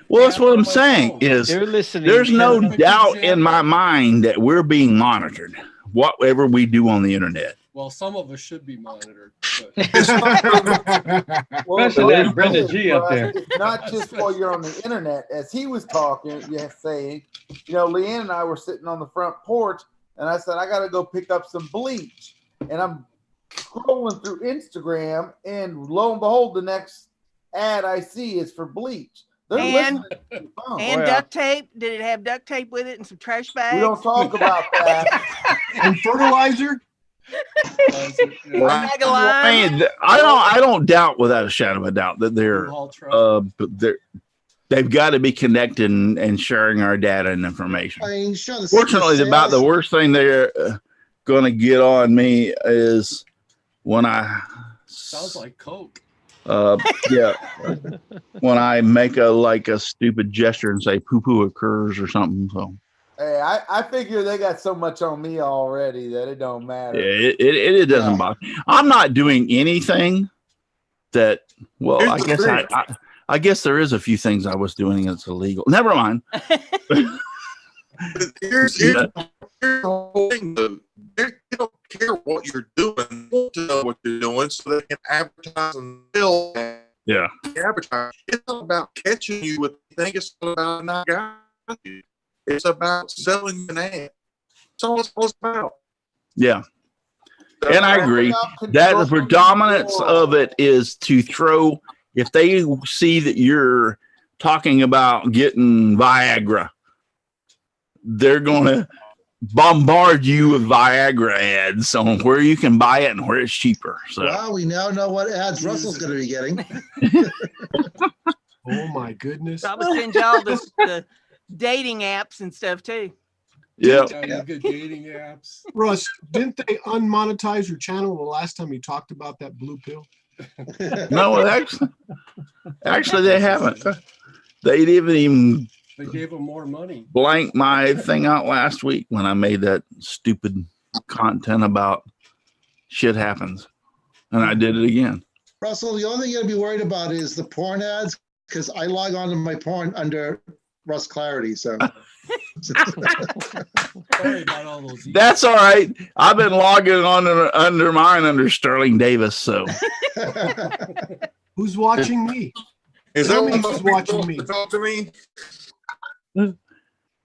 Well, that's app what on I'm my saying phone. is They're listening. there's no Perfect doubt in example. my mind that we're being monitored, whatever we do on the internet. Well, some of us should be monitored. But Well, Especially the that Brenda thing is, G up Russ, there. It's not just while you're on the internet. As he was talking, saying, Leanne and I were sitting on the front porch, and I said, I got to go pick up some bleach. And I'm scrolling through Instagram, and lo and behold, the next ad I see is for bleach. They're And- listening to the phone. And Well. duct tape. Did it have duct tape with it and some trash bags? We don't talk about that. And fertilizer? Bag of lime? I don't doubt without a shadow of a doubt that they've got to be connected and sharing our data and information. I mean, sure, the Fortunately, about the sales- worst thing they're going to get on me is when I sounds like Coke. yeah, when I make a stupid gesture and say poo poo occurs or something. So Hey, I figure they got so much on me already that it don't matter. yeah, it doesn't Yeah. bother. I'm not doing anything that. Well, Here's I the guess thing. I guess there is a few things I was doing that's illegal. Never mind. Here's the whole thing, though. They don't care what you're doing. They want to know what you're doing so they can advertise and bill and Yeah. advertise. It's not about catching you with anything. It's not about not got you. It's about selling an ad. That's all it's about. Yeah. And I agree About that the controlling predominance your- of it is to throw, if they see that you're talking about getting Viagra, they're going to bombard you with Viagra ads on where you can buy it and where it's cheaper. So Well, we now know what ads Russell's going to be getting. Oh my goodness. Probably send y'all the dating apps and stuff too. yeah. You good dating apps. Russ, didn't they unmonetize your channel the last time you talked about that blue pill? No, actually they haven't. They didn't even They gave them more money. blank my thing out last week when I made that stupid content about shit happens. And I did it again. Russell, the only thing you got to be worried about is the porn ads, because I log on to my porn under Russ Clarity. So Sorry about all those. That's all right. I've been logging on under mine under Sterling Davis. So Who's watching me? Is Tell that me one who's of those watching people me. that talk to me?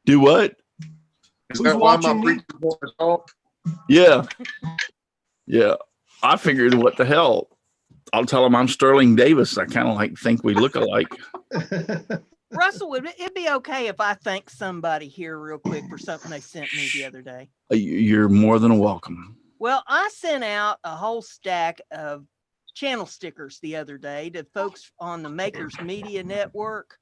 do what? Is Who's that why my watching me? preachers want to talk? Yeah. Yeah. I figured what the hell. I'll tell them I'm Sterling Davis. I kind of think we look alike. Russell, would it be okay if I thank somebody here real quick for something they sent me the other day? You're more than welcome. Well, I sent out a whole stack of channel stickers the other day to folks on the Makers Media Network.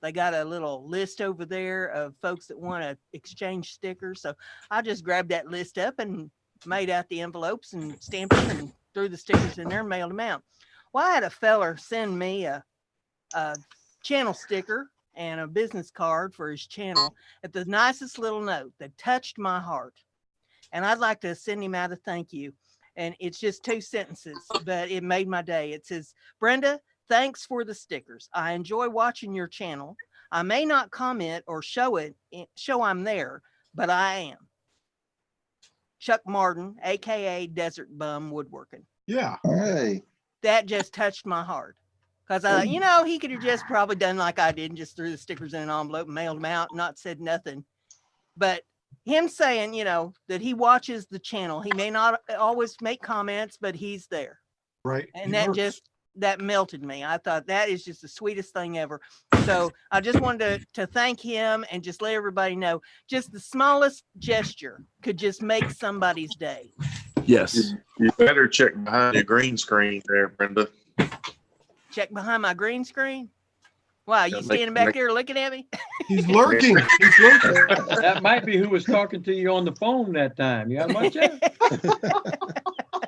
They got a little list over there of folks that want to exchange stickers. So I just grabbed that list up and made out the envelopes and stamped them and threw the stickers in there and mailed them out. Well, I had a feller send me a a channel sticker and a business card for his channel at the nicest little note that touched my heart. And I'd like to send him out a thank you. And it's just 2 sentences, but it made my day. It says, Brenda, thanks for the stickers. I enjoy watching your channel. I may not comment or show I'm there, but I am. Chuck Martin, AKA Desert Bum Woodworking. Yeah. Hey, That just touched my heart. Because, he could have just probably done like I did and just threw the stickers in an envelope and mailed them out, not said nothing. But him saying, that he watches the channel, he may not always make comments, but he's there. Right. And He lurks. that melted me. I thought that is just the sweetest thing ever. So I just wanted to thank him and just let everybody know, just the smallest gesture could just make somebody's day. Yes. You better check behind your green screen there, Brenda. Check behind my green screen. Wow, you Yeah, standing back there looking at me? He's lurking. He's lurking. That might be who was talking to you on the phone that time. You got much of?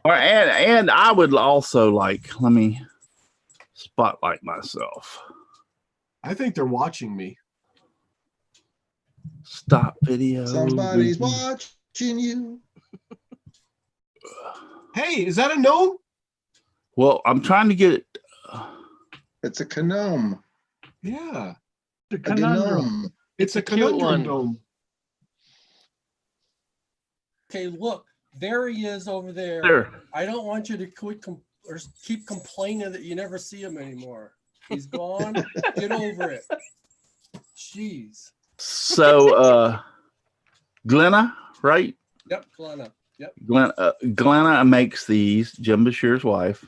And I would also let me spotlight myself. I think they're watching me. Stop video. somebody's watching you. Hey, is that a gnome? Well, I'm trying to get it. It's a gnome. Yeah. The A conundrum. gnome. It's a cute conundrum one. gnome. Okay, look, there he is over there. There. I don't want you to keep complaining that you never see him anymore. He's gone. Get over it. Jeez. So, Glenna, right? Yep, Glenna. Yep. Glenna makes these, Jim Bashir's wife,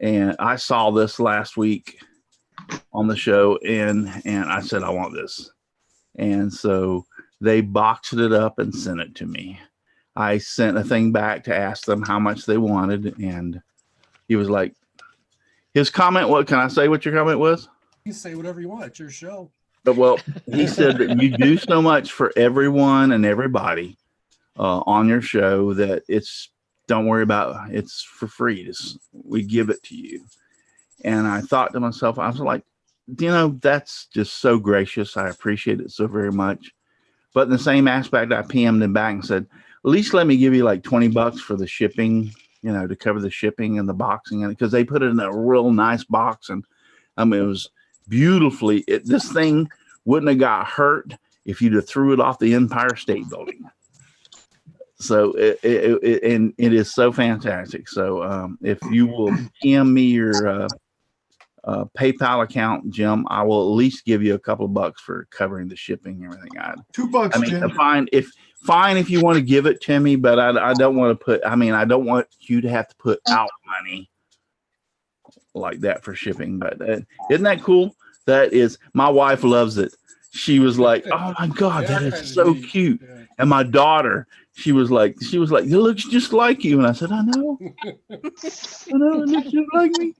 and I saw this last week on the show, and I said I want this, and so they boxed it up and sent it to me. I sent a thing back to ask them how much they wanted, and he was like, his comment. What can I say? What your comment was? You say whatever you want. It's your show. Well, he said that you do so much for everyone and everybody on your show that don't worry about it's for free. We give it to you. And I thought to myself, I was like, that's just so gracious. I appreciate it so very much. But in the same aspect, I PM'd him back and said, at least let me give you like $20 for the shipping, to cover the shipping and the boxing, and because they put it in a real nice box, and it was beautifully. This thing wouldn't have got hurt if you'd have threw it off the Empire State Building. So it is so fantastic. So if you will PM me your PayPal account, Jim, I will at least give you a couple of bucks for covering the shipping and everything. $2, Jim. Fine if you want to give it to me, but I don't want to put. I don't want you to have to put out money like that for shipping. But isn't that cool? That is, my wife loves it. She was like, "Oh my God, that is so cute." Yeah. And my daughter, she was like, "It looks just like you." And I said, "I know, it looks just like me."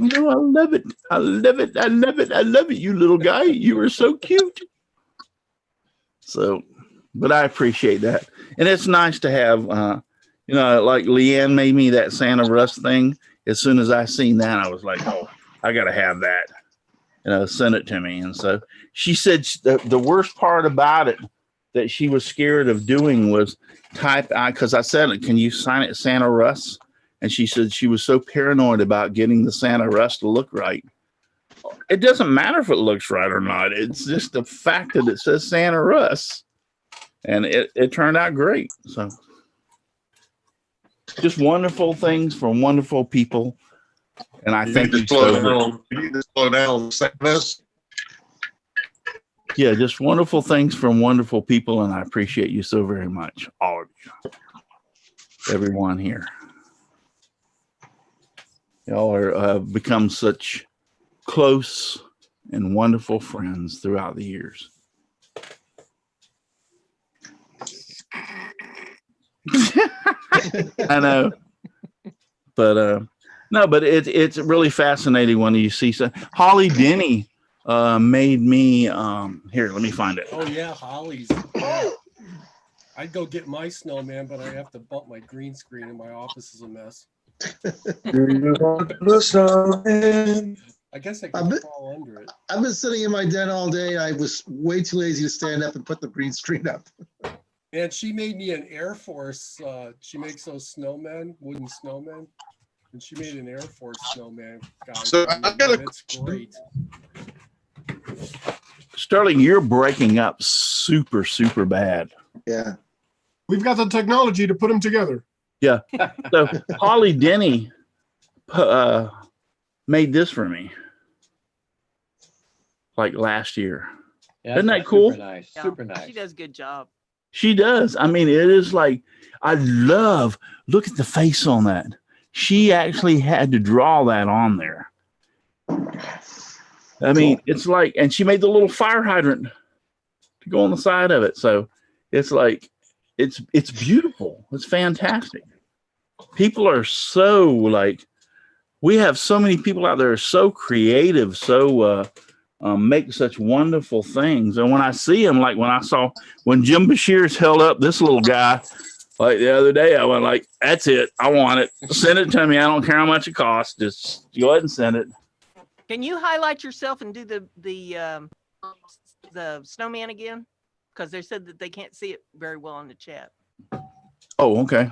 I love it. I love it. I love it. I love it. You little guy, you are so cute. So, but I appreciate that. And it's nice to have, like Leanne made me that Santa Russ thing. As soon as I seen that, I was like, oh, I got to have that. Send it to me. And so she said the worst part about it that she was scared of doing was because I said, can you sign it Santa Russ? And she said she was so paranoid about getting the Santa Russ to look right. It doesn't matter if it looks right or not. It's just the fact that it says Santa Russ. And it turned out great. So just wonderful things from wonderful people. And I think you need to slow down. This. Yeah, just wonderful things from wonderful people. And I appreciate you so very much. All of you. Everyone here. Y'all are become such close and wonderful friends throughout the years. I know, but no, but it's really fascinating when you see Holly Denny made me here. Let me find it. Oh yeah, Holly's. Yeah. I'd go get my snowman, but I have to bump my green screen, and my office is a mess. Do you want the snowman? I guess I I could bet- fall under it. I've been sitting in my den all day. I was way too lazy to stand up and put the green screen up. And she made me an Air Force. She makes those snowmen, wooden snowmen. And she made an Air Force snowman, guys. So I mean, I got a it's great. Sterling, you're breaking up super, super bad. Yeah. We've got the technology to put them together. Yeah. So Holly Denny made this for me like last year. Yeah, Isn't that that's cool? Super nice. Yeah, Super nice. She does a good job. She does. I mean, it is like, I love, look at the face on that. She actually had to draw that on there. I mean, it's like, and she made the little fire hydrant to go on the side of it. So it's like, it's beautiful. It's fantastic. People are so like, we have so many people out there so creative, so make such wonderful things. And when I see them, like when Jim Bashir's held up this little guy, like the other day, I went like, that's it. I want it. Send it to me. I don't care how much it costs. Just go ahead and send it. Can you highlight yourself and do the snowman again? Because they said that they can't see it very well in the chat. Oh, okay.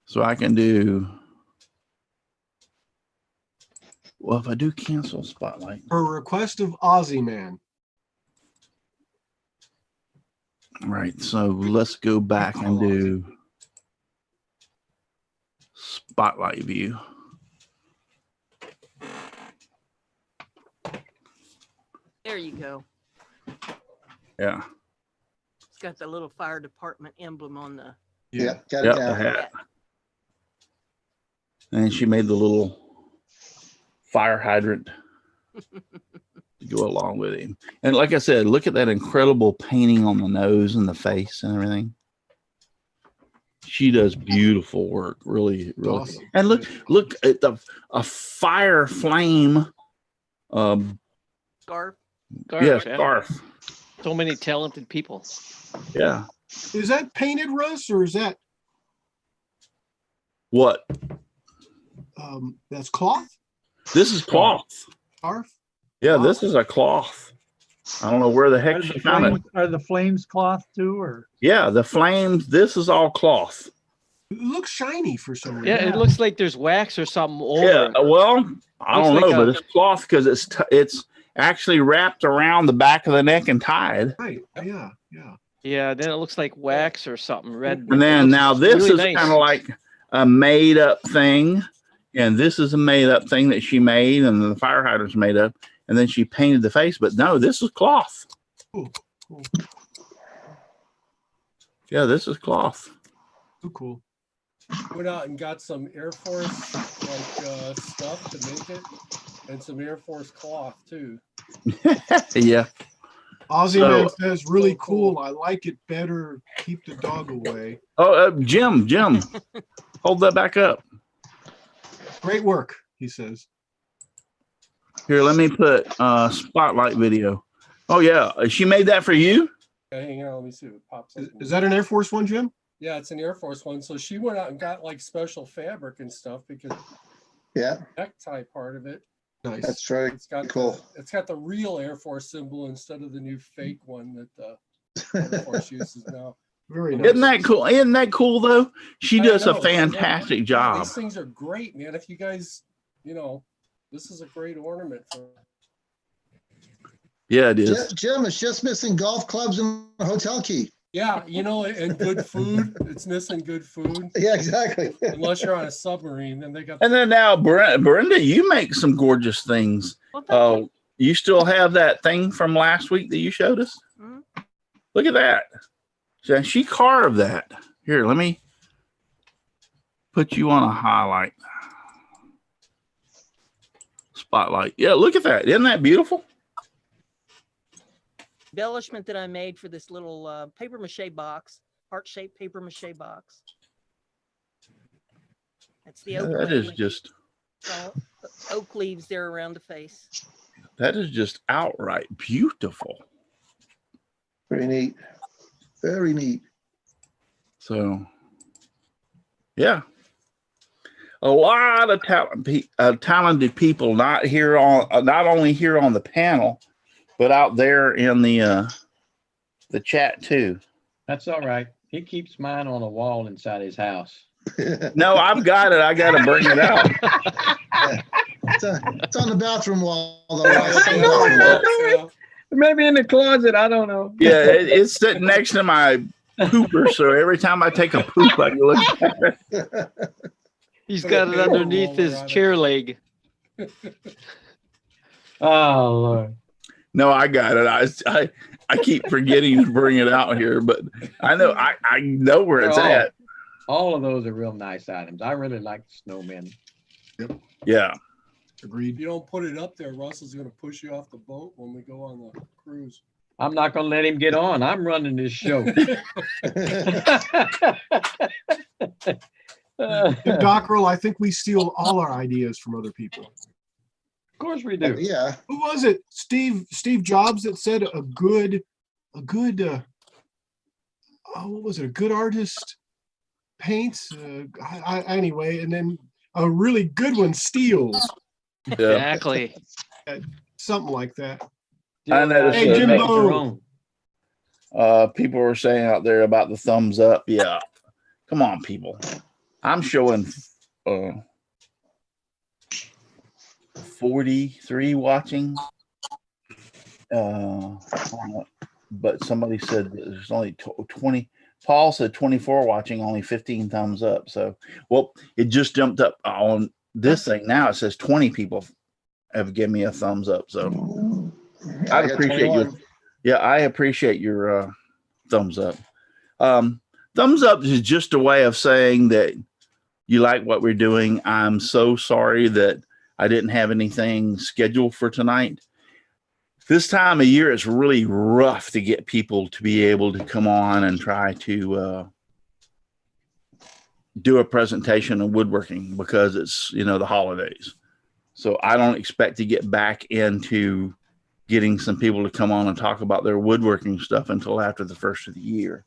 So I can do, well, if I do cancel spotlight. Per request of Aussie Man. Right. So let's go back and do spotlight view. There you go. Yeah. It's got the little fire department emblem on the. Yeah. Got Yep, it the now. hat. And she made the little fire hydrant to go along with him. And like I said, look at that incredible painting on the nose and the face and everything. She does beautiful work, really, really. Awesome. And look at a fire flame. Scarf. Yeah, scarf. So many talented people. Yeah. Is that painted, Russ, or is that What? that's cloth? This is cloth. Scarf? Yeah, this is a cloth. I don't know where the heck she found it. Are the flames cloth too, or? Yeah, the flames. This is all cloth. It looks shiny for some reason. Yeah, it looks like there's wax or something over Yeah. it. Well, I Looks don't like know, but a- it's cloth because it's actually wrapped around the back of the neck and tied. Right. Yeah. Yeah. Yeah, then it looks like wax or something red. And then It looks now this really is nice. kind of like a made up thing. And this is a made up thing that she made, and the fire hydrant's made up. And then she painted the face. But no, this is cloth. Cool. Cool. Yeah, this is cloth. Too cool. Went out and got some Air Force like stuff to make it, and some Air Force cloth too. Yeah. Aussie So- Man says, really cool. I like it better. Keep the dog away. Oh, Jim, hold that back up. Great work, he says. Here, let me put spotlight video. Oh yeah, she made that for you. Okay, hang on, let me see if it pops up. Is that an Air Force One, Jim? Yeah, it's an Air Force one. So she went out and got like special fabric and stuff because Yeah, necktie part of it. Nice. that's very It's got cool. it's got the real Air Force symbol instead of the new fake one that the Air Force uses now. Very nice. Isn't that cool? Isn't that cool though? She I does a know. fantastic Yeah, job. These things are great, man. If you guys, this is a great ornament for. Yeah, it is. Jim, it's just missing golf clubs and a hotel key. Yeah, and good food. It's missing good food. Yeah, exactly. Unless you're on a submarine, then they got. And then now, Brenda, you make some gorgeous things. Well, thank Oh, you still have that thing from last week that you showed us? Mhm. Look at that. So she carved that. Here, let me put you on a highlight. Spotlight. Yeah, look at that. Isn't that beautiful? embellishment that I made for this little paper mache box, heart-shaped paper mache box. That's the oak That is leaf. just, So, oak leaves there around the face. that is just outright beautiful. Very neat. Very neat. So, yeah. a lot of talented people, not only here on the panel, but out there in the chat too. That's all right. He keeps mine on a wall inside his house. No, I've got it. I got to bring it out. It's on the bathroom wall, though. Russ. It's on the bathroom wall. Maybe in the closet. I don't know. Yeah, it's sitting next to my pooper, so every time I take a poop, I look at it. He's got it underneath his chair leg. Oh Lord. No, I got it. I keep forgetting to bring it out here, but I know where it's at. All of those are real nice items. I really like the snowmen. Yep. Yeah. Agreed. If you don't put it up there, Russ is going to push you off the boat when we go on the cruise. I'm not going to let him get on. I'm running this show. Dockrell, I think we steal all our ideas from other people. Of course we do. Yeah. Who was it? Steve Jobs that said a good what was it? A good artist paints. Anyway, and then a really good one steals. Exactly. Something like that. And that is Hey, Jimbo. People were saying out there about the thumbs up. Yeah. Come on, people. I'm showing 43 watching. But somebody said there's only 20. Paul said 24 watching, only 15 thumbs up. So, well, it just jumped up on this thing. Now it says 20 people have given me a thumbs up. So I appreciate you. Yeah, I appreciate your thumbs up. Thumbs up is just a way of saying that you like what we're doing. I'm so sorry that I didn't have anything scheduled for tonight. This time of year, it's really rough to get people to be able to come on and try to do a presentation of woodworking because it's, the holidays. So I don't expect to get back into getting some people to come on and talk about their woodworking stuff until after the first of the year.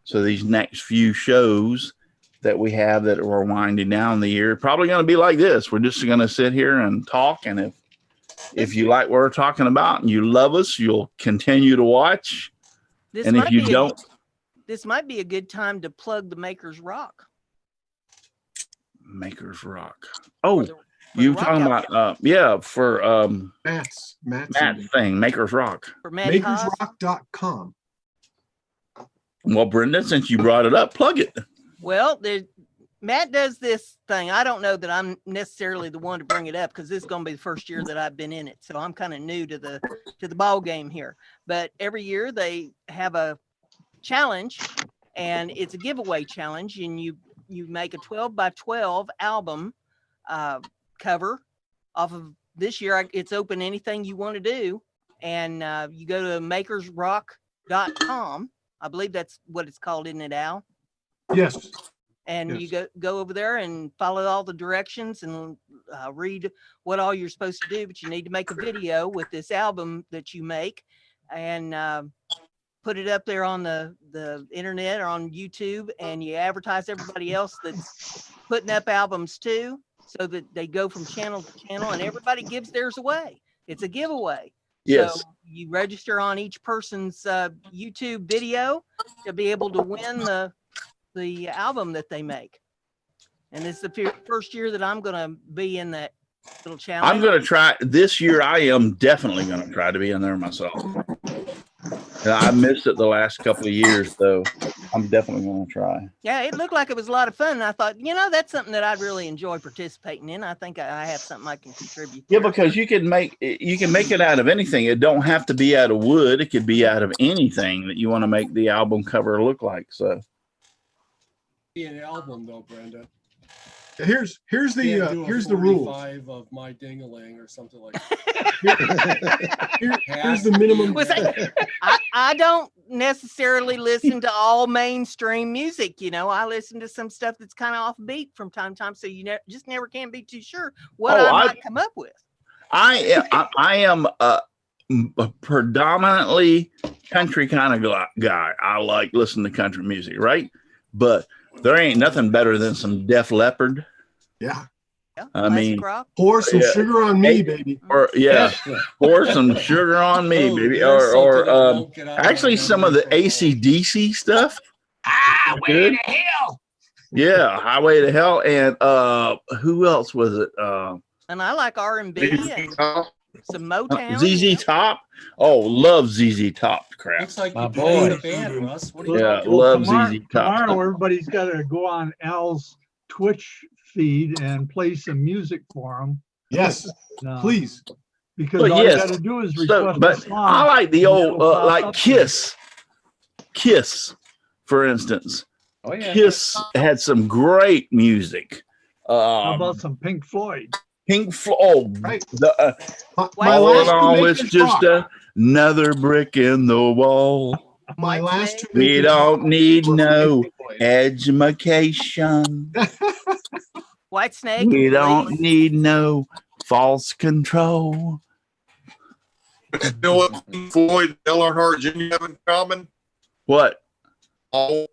So these next few shows that we have that we're winding down the year, probably going to be like this. We're just going to sit here and talk. And if you like what we're talking about and you love us, you'll continue to watch. And if you don't, this might be a good time to plug the Maker's Rock. Maker's Rock. Oh, you talking about, for Matt's thing, Maker's Rock. For Makersrock.com. Well, Brenda, since you brought it up, plug it. Well, Matt does this thing. I don't know that I'm necessarily the one to bring it up because this is going to be the first year that I've been in it. So I'm kind of new to the ball game here. But every year they have a challenge, and it's a giveaway challenge. And you make a 12 by 12 album cover off of this year. It's open anything you want to do. And you go to makersrock.com. I believe that's what it's called, isn't it, Al? Yes. And you go over there and follow all the directions and read what all you're supposed to do. But you need to make a video with this album that you make and put it up there on the internet or on YouTube. And you advertise everybody else that's putting up albums too, so that they go from channel to channel and everybody gives theirs away. It's a giveaway. Yes. So you register on each person's YouTube video to be able to win the album that they make. And it's the first year that I'm going to be in that little challenge. I'm going to try this year. I am definitely going to try to be in there myself. I missed it the last couple of years, though. I'm definitely going to try. Yeah, it looked like it was a lot of fun. And I thought, that's something that I'd really enjoy participating in. I think I have something I can contribute. Yeah, because you can make it out of anything. It don't have to be out of wood. It could be out of anything that you want to make the album cover look like. So, Be an album though, Brenda. Here's the rule. 45 of My Ding-a-Ling or something like that. Here's the minimum. I don't necessarily listen to all mainstream music. I listen to some stuff that's kind of offbeat from time to time. So you just never can be too sure what I might come up with. I am a predominantly country kind of guy. I like listening to country music, right? But there ain't nothing better than some Def Leppard. Yeah. I classic mean, rock. Pour some Yeah. sugar on me, baby. or yeah, Excellent. pour some sugar on me, Oh, baby. there's something that Or won't get out of actually, my some of the memory for a while. AC/DC stuff. Good. hell. Yeah, Highway to Hell, and who else was it? And I like R&B and some Motown. ZZ Top. Oh, love ZZ Top crap. Looks like My you play in a boy. band, Russ. What are you Yeah, talking love tomorrow, ZZ Top. tomorrow everybody's got to go on Al's Twitch feed and play some music for him. Yes, please. Because But all yes, you got to do is So, request a but song. I like the and old it'll pop like up Kiss, for instance. Oh yeah. Kiss had some great music. How about some Pink Floyd? Pink Floyd? Oh, Right. my My last all two it's makers just rock. another brick in the wall. My last two We makers don't rock need were from no Pink Floyd. education. White Snake. We don't Police. need no false control. You know what Pink Floyd and Dale Earnhardt Jr. have in common? What? Oh,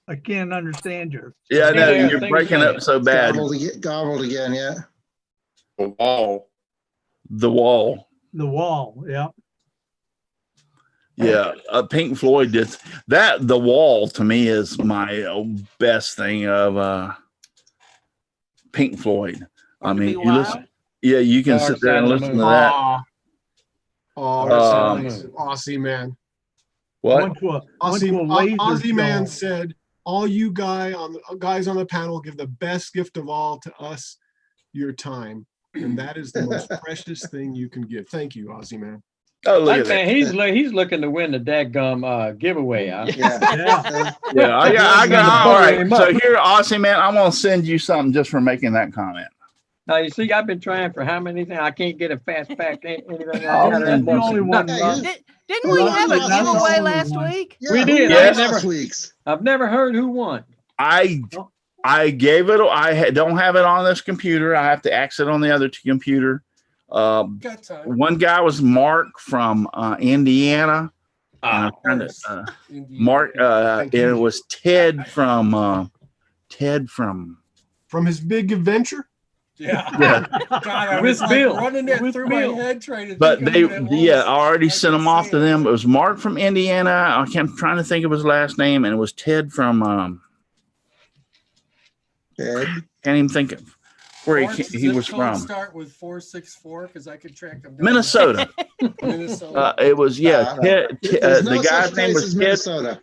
I can't understand you. Yeah, I know Yeah, you're things breaking like up so bad. Gobbled again, yeah. the wall. The Wall. The Wall, yeah. Yeah, Pink Floyd did that. The Wall to me is my best thing of Pink Floyd. I Born to mean, Be you listen. Wild. Yeah, you can Dark sit there and Side of the listen to Moon. that. Aw. Oh, Dark that's Side so of the nice. Moon. Aussie man. What? Went to a Aussie, laser Aussie man show. said, all you guys on the panel give the best gift of all to us, your time. And that is the most precious thing you can give. Thank you, Aussie man. Oh, look Like at that. man, he's looking to win the dadgum giveaway. Huh? Yeah. Yeah. Yeah, I got. Man, the All butter right. him So up. here, Aussie man, I'm gonna send you something just for making that comment. Now you see, I've been trying for how many things? I can't get a fast pack. Anything. I'll Yeah, that's the only one. Yeah, Didn't Well, we that's have a not the giveaway only last one. week? Yeah, We who did. won Yes. last week's? I've never heard who won. I gave it. Don't have it on this computer. I have to access it on the other computer. Got time. One guy was Mark from Indiana. And I'm trying to, Mark, and it was Ted from From his big adventure. Yeah. Yeah. God, I With was like Bill. running that With through Bill. my head trying to But think they, of who it was. yeah, I already I sent can them off see to it. them. It was Mark from Indiana. I'm trying to think of his last name, and it was Ted from Ed. can't even think of where Mark's he zip was code from. Start with 464 because I could track him down. Minnesota. Minnesota. It was Ted, There's no the guy's such name place was as Ted. Minnesota.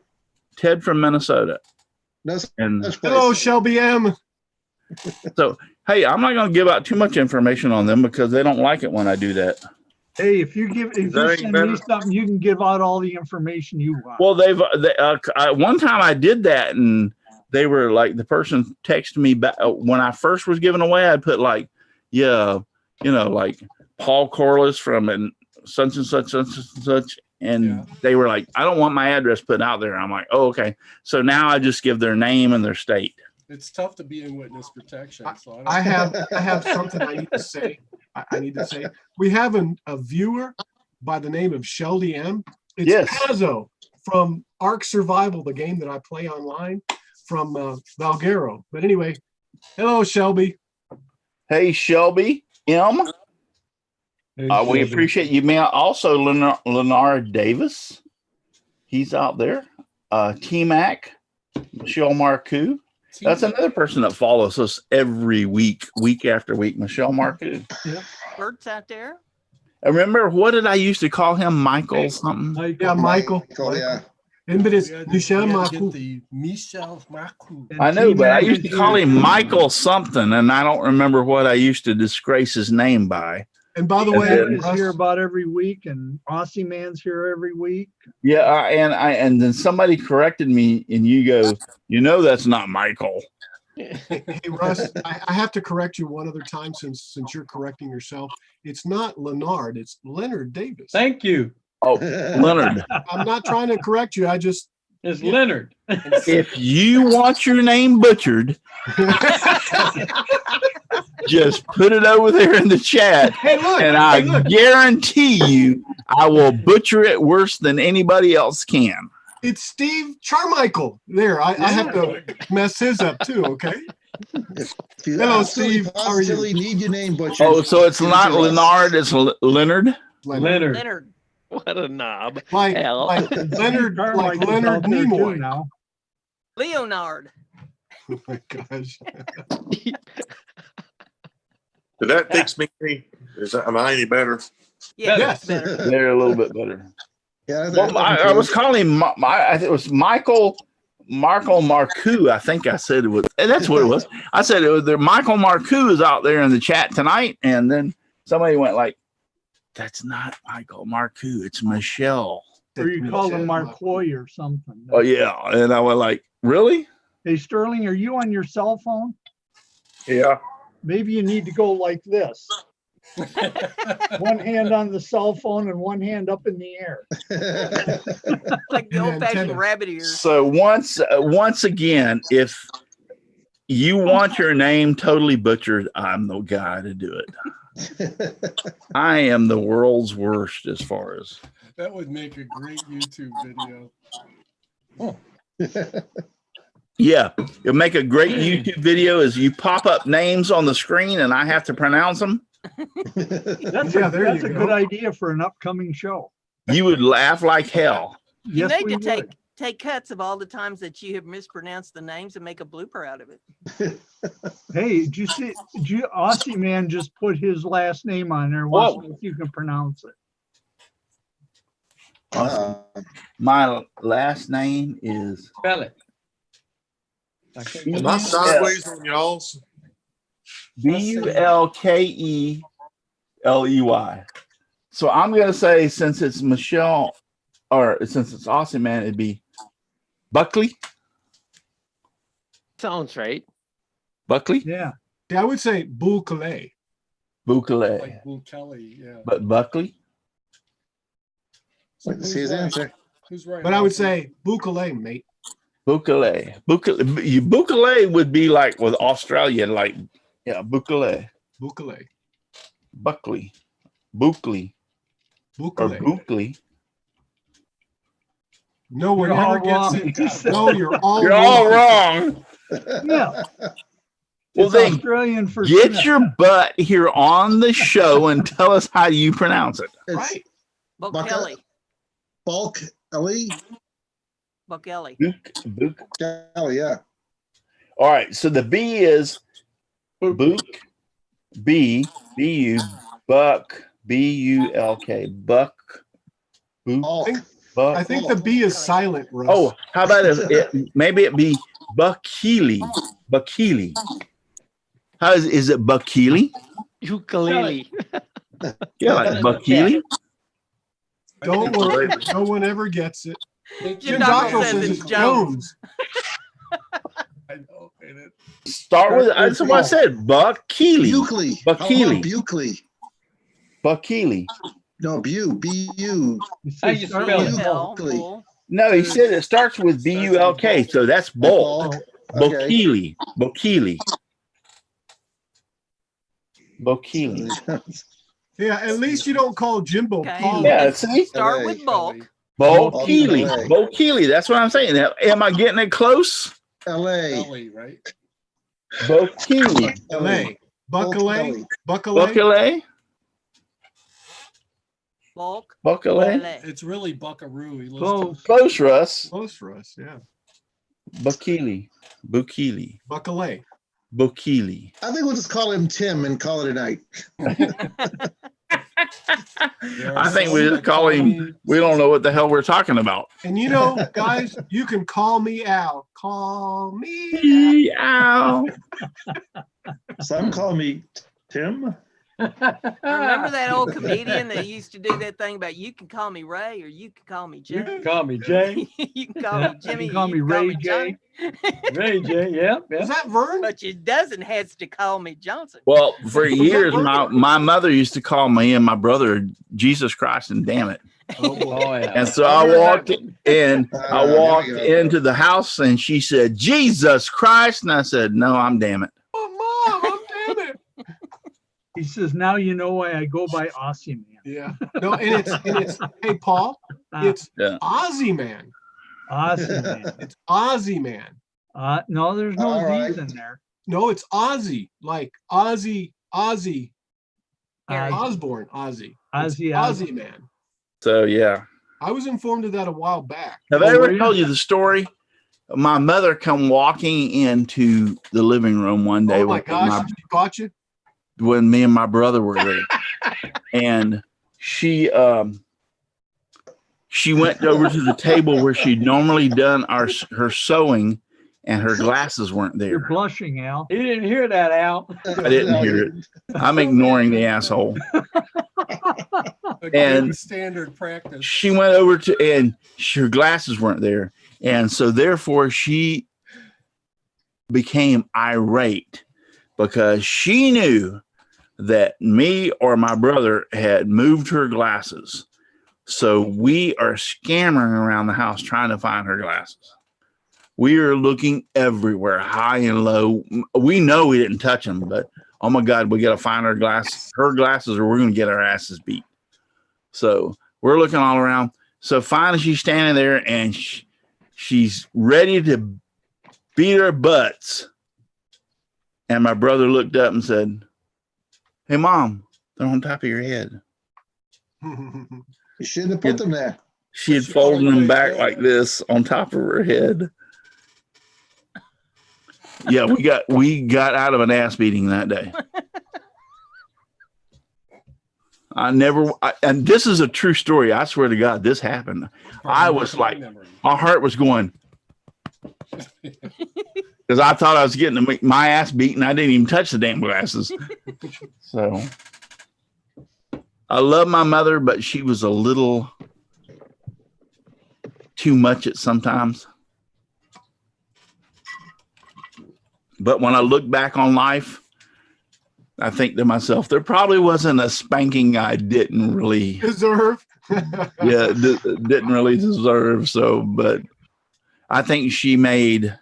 Ted from Minnesota. No And such place. Hello, Shelby M. so, hey, I'm not going to give out too much information on them because they don't like it when I do that. Hey, if you that send better? me something, you can give out all the information you want. Well, one time I did that, and they were like, the person texted me back when I first was giving away. I'd put like, like Paul Corliss from and such and such, such and such. And Yeah. they were like, I don't want my address put out there. I'm like, oh, okay. So now I just give their name and their state. It's tough to be in witness protection. So don't- I have something I need to say. I need to say. We have a viewer by the name of Shelby M. It's Yes. Pazzo from Ark Survival, the game that I play online from Valguero. But anyway, hello, Shelby. Hey, Shelby M. We Shelby. appreciate you, man. Also, Lenard Davis. He's out there. T-Mac, Michelle Marcoux. That's another person that follows us every week after week. Michelle Marcoux. Bert's out there. I remember, what did I used to call him? Michael something? Yeah, Michael. Yeah. But it's We had to- Michel we had to Marcoux. get the Michel Marcoux. And I know, but I T-Mac used to is call here. him Michael something, and I don't remember what I used to disgrace his name by. And by the And way, then- Is here about every week, and Aussie Man's here every week. Yeah, and then somebody corrected me, and you go, that's not Michael. hey Russ, I have to correct you one other time since you're correcting yourself. It's not Leonard, it's Leonard Davis. Thank you. Oh, Leonard. I'm not trying to correct you. I just It's Leonard. If you want your name butchered, just put it over there in the chat, hey look, and I hey, look. guarantee you, I will butcher it worse than anybody else can. It's Steve Charmichael. There, I have to mess his up too. Okay. If you Hello, absolutely Steve. How are you? positively need your name butchered. Oh, so it's give it not to Russ. Leonard, it's Leonard. Leonard. Leonard. What a knob. Like Hell. Leonard, like Carmichael's Leonard out there too Nimoy. now. Leonard. Oh my gosh. Did that fix me? Am I any better? Yeah, Yes. that's better. They're a little bit better. Yeah, Well, I was calling him, I think it was Marco Marcoux. I think I said it was, and that's what it was. I said it was there. Michael Marcoux is out there in the chat tonight. And then somebody went like, that's not Michael Marcoux. It's Michelle. Or you call him Marcoy or something. Oh, yeah. And I went like, really? Hey, Sterling, are you on your cell phone? Yeah. Maybe you need to go like this. One hand on the cell phone and one hand up in the air. Like the Yeah, old-fashioned antenna. rabbit ears. So once again, if you want your name totally butchered, I'm the guy to do it. I am the world's worst as far as. That would make a great YouTube video. Yeah, it'll make a great YouTube video as you pop up names on the screen and I have to pronounce them. That's Yeah, a, there that's you a go. good idea for an upcoming show. You would laugh like hell. You Yes, need we to would. take cuts of all the times that you have mispronounced the names and make a blooper out of it. Hey, did you see, Aussie Man just put his last name on there. Wants to know if you can pronounce it. Awesome. My last name is Spell it. Am I sideways on y'all's? Bulkeley. So I'm gonna say, since it's Michelle, or since it's Austin, man, it'd be Buckley. Sounds right. Buckley. Yeah. Yeah, I would say Bulkeley. Buckley. Like Bull Kelly, yeah. But Buckley. Like to see his answer. Who's right? But I would Aussie? say Bulkeley, mate. Buckley. Buckley would be like with Australia, like, yeah, Buckley. Bulkeley. Buckley. Buckley. Or Bulkeley. Buckley. No one You're all ever gets wrong. it. No, you're all You're all wrong. Yeah. Well, It's then Australian for get Smith. your butt here on the show and tell us how you pronounce it. It's Right. Bukelly. Bulk Ellie. Bukelly. Buke. Kelly, yeah. All right. So the B is Buke. B-U, Buck, B-U-L-K. Buck. Buke. Bulk. Buck. I think the B is silent, Russ. Oh, how about maybe it be Buckhealy? Buckhealy. How is it Buckhealy? Ukulele. Yeah, like Buckhealy. Don't worry. No one ever gets it. Your Jim doctor Dockel says says it's it's Jones. Jones. I know, ain't it? Start with, that's what I said, Buckhealy. Buckley. Buckley. Buckley. Buckhealy. No, B-U. You How say you start spell with it? Bell, Buckley. bull. No, he said it starts with B-U-L-K, so that's Bulk. Okay. Buckhealy. Buckhealy. Buckhealy. Yeah, at least you don't call Jimbo Okay. Paul. Yeah, see? Start LA. with bulk. Buckhealy. LA. Buckhealy. That's what I'm saying. Am I getting it close? L.A. Kelly, right? Buckhealy. LA. Buckalay. Buckalay. Buckhealy. Bulk. Buckhealy. LA. It's really Buckaroo. He lives Close. Close, Russ. Close for us, yeah. Buckhealy. Buckhealy. Buckalay. Buckhealy. I think we'll just call him Tim and call it a night. I think we just call him, we don't know what the hell we're talking about. And you know, guys, you can call me Al. Call me. Meow. Some call me Tim. Remember that old comedian that used to do that thing about you can call me Ray or you can call me You Jay. can call me Jay. You can call me Jimmy. You can call me Ray J. Ray J. Yep. Is Yep. that Vern? But you doesn't has to call me Johnson. Well, for years, my mother used to call me and my brother Jesus Christ and damn it. Oh, boy. Oh yeah. And so I walked in, Here we go. into the house and she said, Jesus Christ. And I said, no, I'm damn it. Oh, Mom, I'm damn it. He says, now you know why I go by Aussie Man. Yeah. No, and it's hey, Paul, it's Yeah. Ozzy Man. Aussie Man. It's Ozzy Man. No, there's no All Z's right. in there. No, it's Ozzy, like Ozzy Ozzy. Osbourne, Ozzy. It's Ozzy Ozzy man. So yeah. I was informed of that a while back. Have Oh, I were ever you? told you the story? My mother come walking into the living room one day Oh my gosh, she caught you? when me and my brother were there, and she went over to the table where she'd normally done her sewing, and her glasses weren't You're there. blushing, Al. He didn't hear that, Al. I didn't hear it. I'm ignoring the asshole. Again, And standard practice. she went over to, and her glasses weren't there, and so therefore she became irate because she knew that me or my brother had moved her glasses. So we are scammering around the house trying to find her glasses. We are looking everywhere, high and low. We know we didn't touch them, but oh my God, we got to find her glasses, or we're going to get our asses beat. So we're looking all around. So finally she's standing there and she's ready to beat her butts. And my brother looked up and said, "Hey, Mom, they're on top of your head." You shouldn't have put them there. She had folded them back like this on top of her head. Yeah, we got out of an ass beating that day. And this is a true story. I swear to God, this happened. I was like, my heart was going, because I thought I was getting my ass beaten. I didn't even touch the damn glasses. So I love my mother, but she was a little too much at sometimes. But when I look back on life, I think to myself, there probably wasn't a spanking I didn't really deserve. Didn't really deserve. So, but I think she made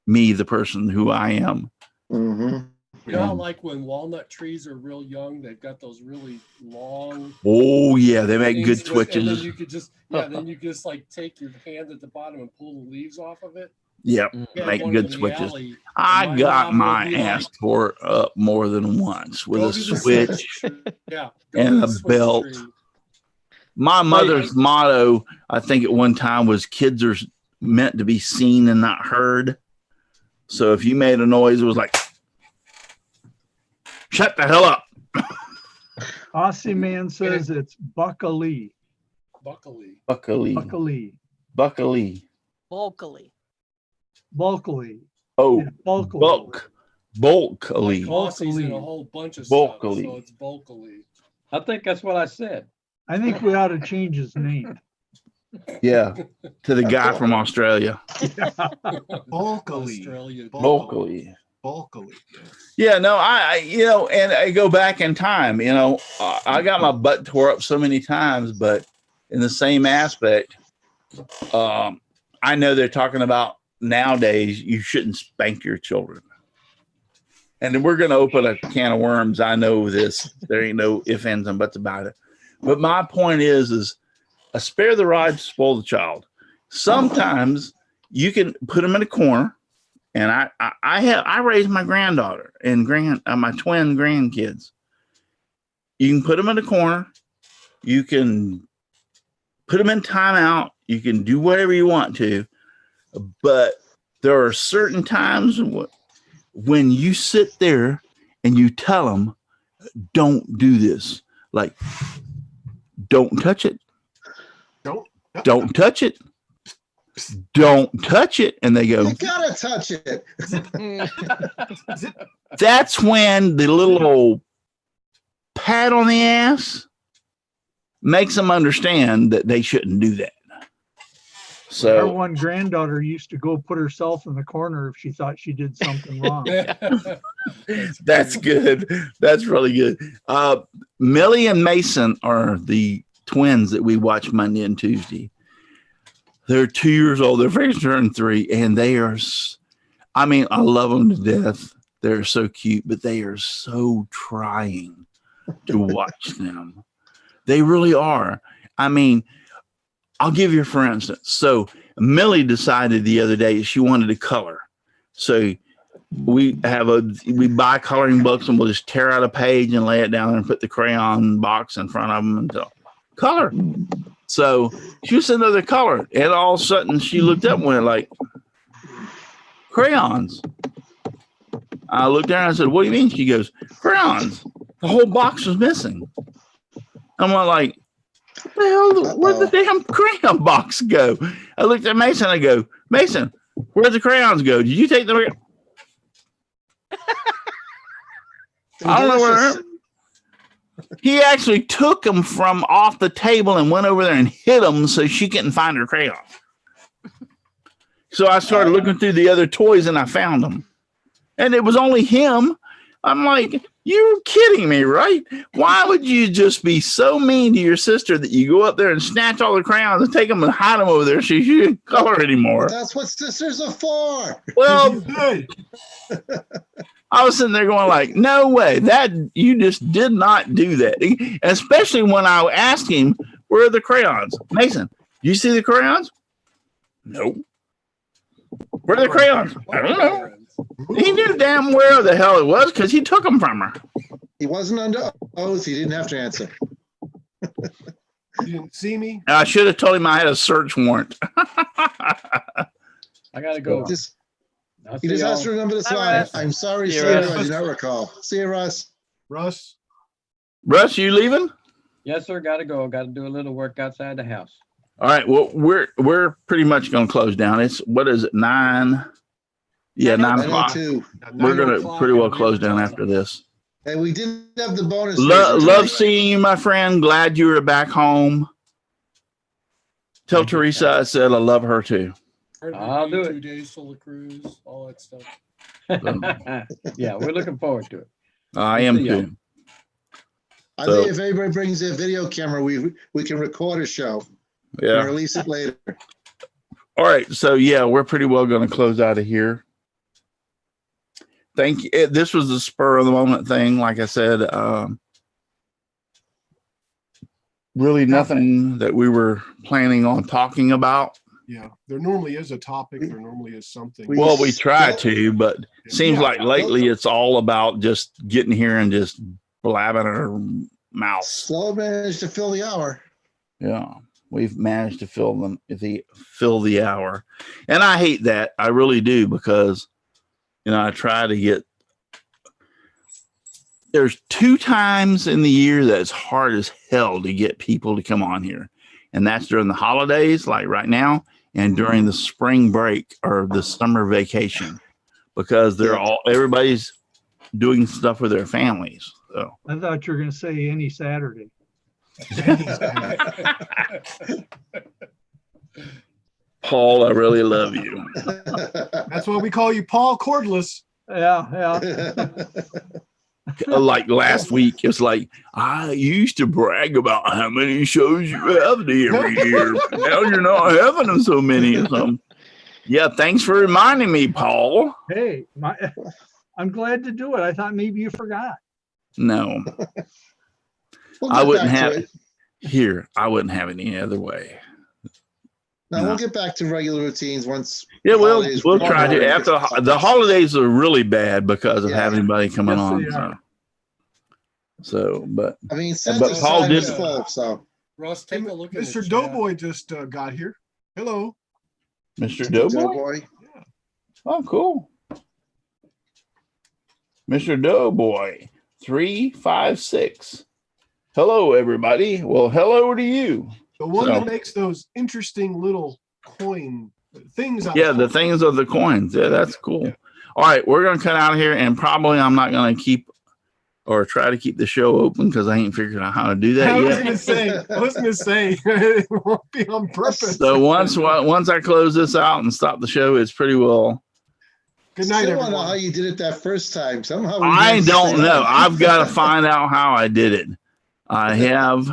me the person who I am. Mm-hmm. You know, like when walnut trees are real young, they've got those really long. Oh yeah, they make good And switches. then you could just, then you just like take your hand at the bottom and pull the leaves off of it. Yep, Yeah, make one good in the switches. alley, I and got mom my would be ass like, tore up more than once with "Go a to the switch yeah, go to and the a switch belt. tree. My mother's motto, I think at one time, was kids are meant to be seen and not heard. So if you made a noise, it was like, shut the hell up. Aussie Man says it's Buckley. Buckley. Buckley. Buckley. Buckley. Vocally. Bulkley. Oh, Yeah, Bulkley. bulkily. Aussie's in a whole bunch of Bulkily. stuff, so it's bulkily. I think that's what I said. I think we ought to change his name. Yeah, to the guy from Australia. Bulkily. Australia. Bulkily. Bulkily. Yeah, no, I and I go back in time, I got my butt tore up so many times, but in the same aspect, I know they're talking about nowadays, you shouldn't spank your children. And then we're going to open a can of worms. I know this. There ain't no ifs, ands, and buts about it. But my point is a spare the rod, spoil the child. Sometimes you can put them in a corner. And I raised my granddaughter and my twin grandkids. You can put them in a corner. You can put them in timeout. You can do whatever you want to. But there are certain times when you sit there and you tell them, don't do this. Like, don't touch it. Don't touch it. Don't touch it. And they go, You gotta touch it. that's when the little old pat on the ass makes them understand that they shouldn't do that. Our So one granddaughter used to go put herself in the corner if she thought she did something wrong. that's good. That's really good. Millie and Mason are the twins that we watch Monday and Tuesday. They're 2 years old. They're very turn 3, and they are, I love them to death. They're so cute, but they are so trying to watch them. They really are. I'll give you for instance. So Millie decided the other day she wanted to color. So we buy coloring books and we'll just tear out a page and lay it down and put the crayon box in front of them and color. So she was sitting there color, and all of a sudden she looked up and went like, crayons. I looked at her and I said, what do you mean? She goes, crayons. The whole box was missing. I'm like, what the hell? Where'd the damn crayon box go? I looked at Mason. I go, Mason, where'd the crayons go? Did you take them? I don't know where. He actually took them from off the table and went over there and hid them so she couldn't find her crayon. So I started looking through the other toys and I found them. And it was only him. I'm like, you're kidding me, right? Why would you just be so mean to your sister that you go up there and snatch all the crayons and take them and hide them over there so you can't color anymore? That's what sisters are for. Well, I was sitting there going like, no way, that you just did not do that. Especially when I asked him, where are the crayons? Mason, you see the crayons? No. Where are the crayons? I don't know. He knew damn where the hell it was because he took them from her. He wasn't under oath. He didn't have to answer. You didn't see me? I should have told him I had a search warrant. I gotta go. He just has to remember this line. I'm sorry, Sandra, I do not recall. See you, Russ. Russ, you leaving? Yes, sir. Gotta go. Gotta do a little work outside the house. All right. Well, we're pretty much going to close down. It's what is it? 9? Yeah, 9 o'clock. We're going to pretty well close down after this. And we didn't have the bonus. Love seeing you, my friend. Glad you were back home. Tell Teresa I said I love her too. I'll do it. 2 days till the cruise, all that stuff. Yeah, we're looking forward to it. I am too. I think if everybody brings their video camera, we can record a show. Yeah. And release it later. All right. So yeah, we're pretty well going to close out of here. Thank you. This was the spur of the moment thing. Like I said, really nothing that we were planning on talking about. Yeah, there normally is a topic. There normally is something. Well, we try to, but it seems like lately it's all about just getting here and just blabbing our mouth. Slow managed to fill the hour. Yeah, we've managed to fill the hour, and I hate that. I really do, because I try to get. There's 2 times in the year that's hard as hell to get people to come on here, and that's during the holidays, like right now, and during the spring break or the summer vacation, because everybody's doing stuff with their families. So I thought you were going to say any Saturday. Paul, I really love you. That's why we call you Paul Cordless. Yeah. Like last week, it's like, I used to brag about how many shows you have every year. Now you're not having them so many or something. Yeah, thanks for reminding me, Paul. Hey, I'm glad to do it. I thought maybe you forgot. No. I wouldn't have it here. I wouldn't have it any other way. Now we'll get back to regular routines once. Yeah, we'll try to. After the holidays are really bad because of having anybody coming on. But I mean, but Paul did. So Russ, take a look at Mr. Doughboy just got here. Hello, Mr. Doughboy. Yeah. Oh, cool. Mr. Doughboy 356. Hello, everybody. Well, hello to you. The one that makes those interesting little coin things. Yeah, the things of the coins. Yeah, that's cool. Yeah. All right, we're going to cut out of here, and probably I'm not going to keep or try to keep the show open because I ain't figured out how to do that yet. I was going to say, it won't be on purpose. So once I close this out and stop the show, it's pretty well. Good night, everyone. I don't know how you did it that first time. Somehow I don't know. I've got to find out how I did it. I have.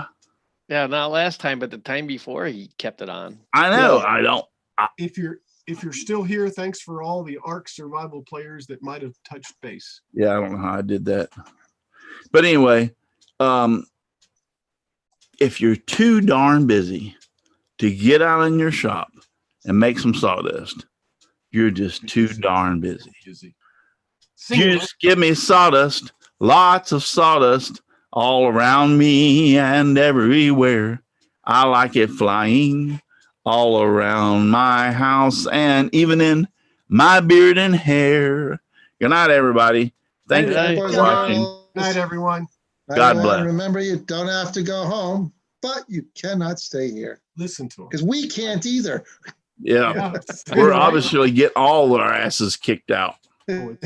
Yeah, not last time, but the time before he kept it on. I know. I don't. If you're still here, thanks for all the Ark Survival players that might have touched base. Yeah, I don't know how I did that. But anyway, if you're too darn busy to get out in your shop and make some sawdust, you're just too darn busy. Sing it. Just give me sawdust, lots of sawdust all around me and everywhere. I like it flying all around my house and even in my beard and hair. Good night, everybody. Thank you Good night. for Boys and watching. girls. Good night, everyone. God Everyone, bless. remember, you don't have to go home, but you cannot stay here Listen to him. because we can't either. Yeah. Yeah. We're obviously get all our asses kicked out. Oh,